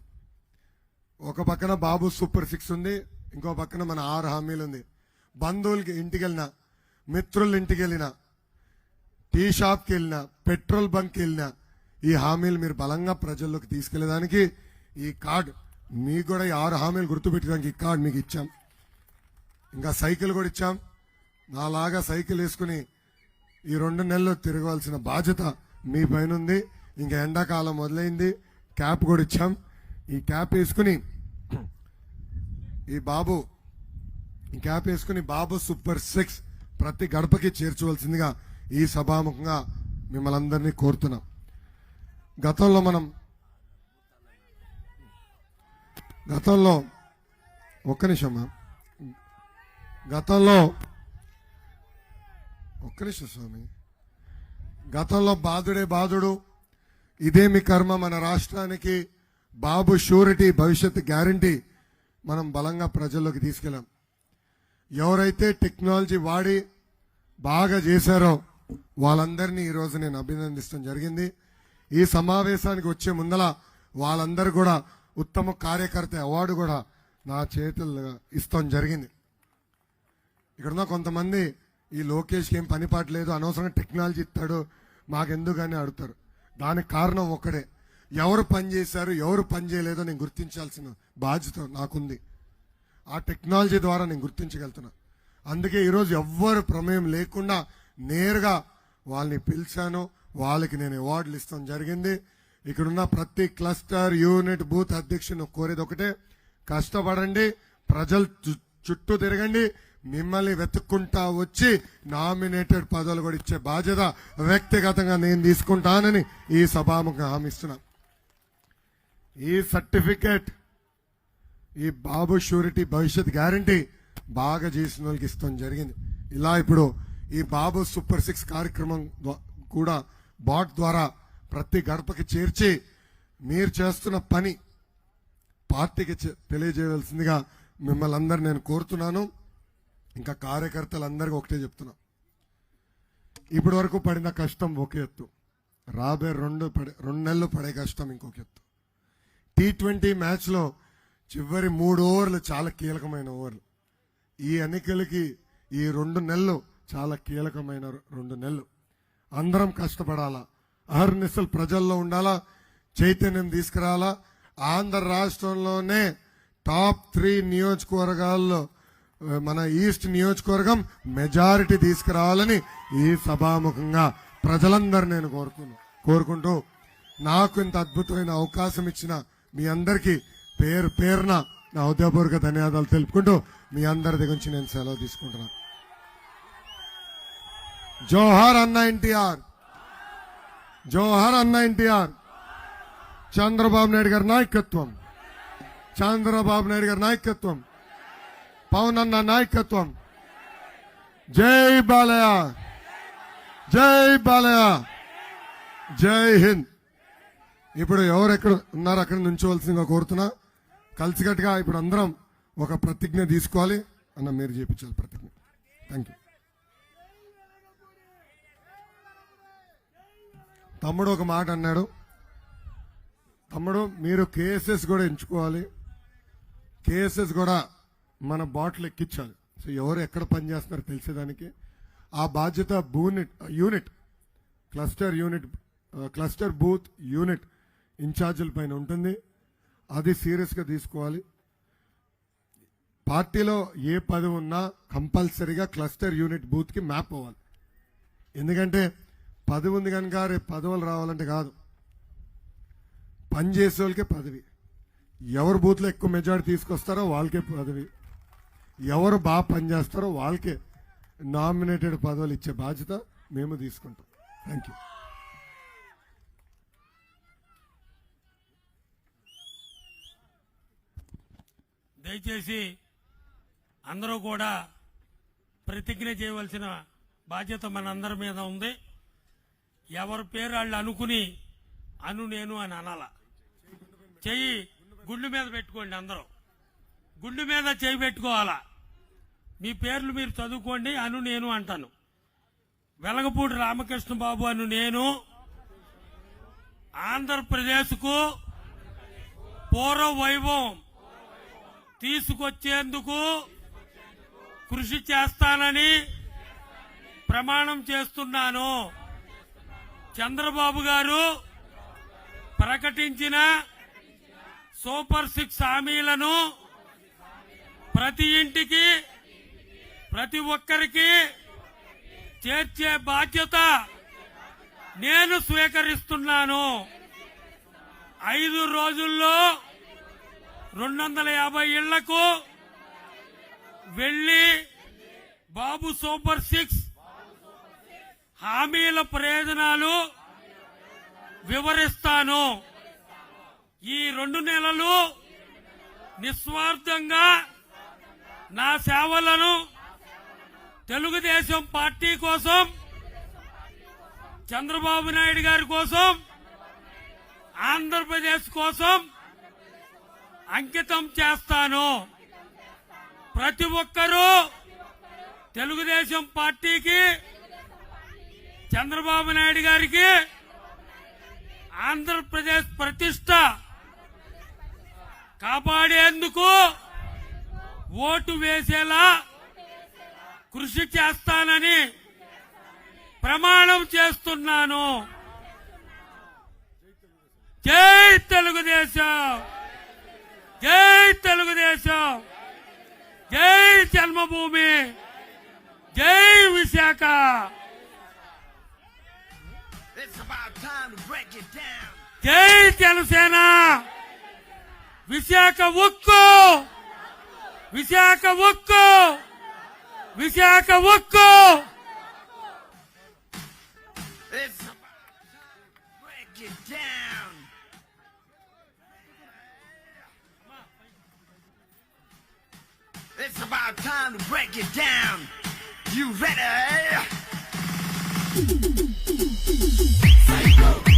ఒక పక్కన బాబు సూపర్ 6 ఉంది, ఇంకో పక్కన మన 6 హామీలు ఉంది. బంధువులకి ఇంటికి వెళ్ళినా, మిత్రుల ఇంటికి వెళ్ళినా, టీ షాప్కి వెళ్ళినా, పెట్రోల్ బంక్కి వెళ్ళినా ఈ హామీలు మీరు బలంగా ప్రజల్లోకి తీసుకెళ్లేదానికి ఈ కార్డు మీకు కూడా ఈ 6 హామీలు గుర్తుపెట్టడానికి ఈ కార్డు మీకు ఇచ్చాం. ఇంకా సైకిల్ కూడా ఇచ్చాం. నాలాగా సైకిల్ వేసుకుని ఈ 2 నెలలు తిరగవలసిన బాధ్యత మీ పైన ఉంది. ఇంకా ఎండాకాలం మొదలైంది, క్యాప్ కూడా ఇచ్చాం. ఈ క్యాప్ వేసుకుని ఈ క్యాప్ వేసుకుని బాబు సూపర్ 6 ప్రతి గడపకి చేర్చవలసిందిగా ఈ సభాముఖంగా మిమ్మల్ని అందరినీ కోరుతున్నాం. గతంలో ఒక్క నిమిషం స్వామి, గతంలో బాధుడే బాధుడు, ఇదేమి కర్మ, మన రాష్ట్రానికి బాబు షూరిటీ, భవిష్యత్తు గ్యారంటీ మనం బలంగా ప్రజల్లోకి తీసుకెళ్ళాం. ఎవరైతే టెక్నాలజీ వాడి బాగా చేశారో వాళ్ళందరినీ ఈరోజు నేను అభినందించడం జరిగింది. ఈ సమావేశానికి వచ్చే ముందల వాళ్ళందరూ కూడా ఉత్తమ కార్యకర్త అవార్డు కూడా నా చేతుల్లో ఇస్తాం జరిగింది. ఇక్కడున్న కొంతమంది ఈ లోకేష్కి ఏం పని పాటలేదు, అనవసరంగా టెక్నాలజీ ఇస్తాడు మాకెందుకని అడుగుతారు. దానికి కారణం ఒక్కడే, ఎవరు పని చేశారు ఎవరు పని చేయలేదో నేను గుర్తించాల్సిన బాధ్యత నాకుంది. ఆ టెక్నాలజీ ద్వారా నేను గుర్తించగలుగుతున్నా. అందుకే ఈరోజు ఎవ్వరు ప్రమేయం లేకుండా నేరుగా వాళ్ళని పిలిచాను, వాళ్ళకి నేను అవార్డులు ఇస్తాం జరిగింది. ఇక్కడున్న ప్రతి క్లస్టర్ యూనిట్ బూత్ అధ్యక్షుని కోరేది ఒకటే, కష్టపడండి, ప్రజలు చుట్టూ తిరగండి, మిమ్మల్ని వెతుక్కుంటా వచ్చి నామినేటెడ్ పదవులు కూడా ఇచ్చే బాధ్యత వ్యక్తిగతంగా నేను తీసుకుంటానని ఈ సభాముఖంగా హామీ ఇస్తున్నా. ఈ సర్టిఫికేట్, ఈ బాబు షూరిటీ భవిష్యత్ గ్యారంటీ బాగా చేసిన వాళ్ళకి ఇస్తాం జరిగింది. ఇలా ఇప్పుడు ఈ బాబు సూపర్ 6 కార్యక్రమం కూడా బాట్ ద్వారా ప్రతి గడపకి చేర్చి మీరు చేస్తున్న పని పార్టీకి తెలియజేయవలసిందిగా మిమ్మల్ని అందరు నేను కోరుతున్నాను. ఇంకా కార్యకర్తలందరికీ ఒకటే చెప్తున్నా, ఇప్పటి వరకు పడిన కష్టం ఒక ఎత్తు, రాబోయే 2 నెలలు పడే కష్టం ఇంకొక ఎత్తు. T20 మ్యాచ్లో చివరి 3 ఓవర్లు చాలా కీలకమైన ఓవర్లు. ఈ ఎన్నికలకి ఈ 2 నెలలు చాలా కీలకమైన 2 నెలలు. అందరం కష్టపడాలా, అహర్నిశలు ప్రజల్లో ఉండాలా, చైతన్యం తీసుకురావాలా. ఆంధ్ర రాష్ట్రంలోనే టాప్ 3 నియోజకవర్గాల్లో మన ఈస్ట్ నియోజకవర్గం మెజారిటీ తీసుకురావాలని ఈ సభాముఖంగా ప్రజలందరూ నేను కోరుకుంటూ నాకు ఇంత అద్భుతమైన అవకాశం ఇచ్చిన మీ అందరికీ పేరు పేరున నా హృదయపూర్వక ధన్యవాదాలు తెలుపుకుంటూ మీ అందరి దగ్గర నుంచి నేను సెలవు తీసుకుంటున్నాను. జోహార్ అన్న ఎన్టీఆర్, జోహార్ అన్న ఎన్టీఆర్. చంద్రబాబు నాయుడు గారి నాయకత్వం, చంద్రబాబు నాయుడు గారి నాయకత్వం, పవన్ అన్న నాయకత్వం. జై బాలయ్య, జై బాలయ్య, జై హింద్. ఇప్పుడు ఎవరెక్కడ ఉన్నారో అక్కడ నుంచోవలసిందిగా కోరుతున్నా. కలిసికట్టుగా ఇప్పుడు అందరం ఒక ప్రతిజ్ఞ తీసుకోవాలి. అన్న మీరు చేయించాలి ప్రతిజ్ఞ. Thank you. తమ్ముడు ఒక మాట అన్నాడు, తమ్ముడు మీరు కేఎస్ఎస్ కూడా ఎంచుకోవాలి, కేఎస్ఎస్ కూడా మన బాటిల్ ఎక్కించాలి. సో ఎవరు ఎక్కడ పనిచేస్తున్నారో తెలిసేదానికి ఆ బాధ్యత యూనిట్ క్లస్టర్ బూత్ యూనిట్ ఇన్ఛార్జీల పైన ఉంటుంది. అది సీరియస్గా తీసుకోవాలి. పార్టీలో ఏ పదవి ఉన్నా కంపల్సరీగా క్లస్టర్ యూనిట్ బూత్కి మ్యాప్ అవ్వాలి. ఎందుకంటే పదవి ఉంది కనుక రేపు పదవులు రావాలంటే కాదు, పనిచేసే వాళ్ళకే పదవి. ఎవరు బూత్లో ఎక్కువ మెజారిటీ తీసుకొస్తారో వాళ్ళకే పదవి, ఎవరు బాగా పనిచేస్తారో వాళ్ళకే నామినేటెడ్ పదవులు ఇచ్చే బాధ్యత మేము తీసుకుంటాం. Thank you. దయచేసి అందరూ కూడా ప్రతిజ్ఞ చేయవలసిన బాధ్యత మనందరి మీద ఉంది. ఎవరి పేరు వాళ్ళు అనుకుని నేను అని అనాల. చెయ్యి గుండు మీద పెట్టుకోండి, అందరూ గుండు మీద చేయి పెట్టుకోవాలా. మీ పేర్లు మీరు చదువుకోండి. నేను అంటాను. వెలగపూడి రామకృష్ణ బాబు నేను ఆంధ్రప్రదేశ్కు పూర్వ వైభవం తీసుకొచ్చేందుకు కృషి చేస్తానని ప్రమాణం చేస్తున్నాను. చంద్రబాబు గారు ప్రకటించిన సూపర్ 6 హామీలను ప్రతి ఇంటికి ప్రతి ఒక్కరికి చేర్చే బాధ్యత నేను స్వీకరిస్తున్నాను. 5 రోజుల్లో 250 ఇళ్లకు వెళ్లి బాబు సూపర్ 6 హామీల ప్రయోజనాలు వివరిస్తాను. ఈ 2 నెలలు నిస్వార్థంగా నా సేవలను తెలుగుదేశం పార్టీ కోసం, చంద్రబాబు నాయుడు గారి కోసం, ఆంధ్రప్రదేశ్ కోసం అంకితం చేస్తాను. ప్రతి ఒక్కరూ తెలుగుదేశం పార్టీకి, చంద్రబాబు నాయుడు గారికి ఆంధ్రప్రదేశ్ ప్రతిష్ట కాపాడేందుకు ఓటు వేసేలా కృషి చేస్తానని ప్రమాణం చేస్తున్నాను. జై తెలుగుదేశం, జై తెలుగుదేశం, జై జన్మభూమి, జై విశాఖ. జై జనసేన, విశాఖ ఉక్కు, విశాఖ ఉక్కు, విశాఖ ఉక్కు. It's about time to break it down. You ready? Psycho.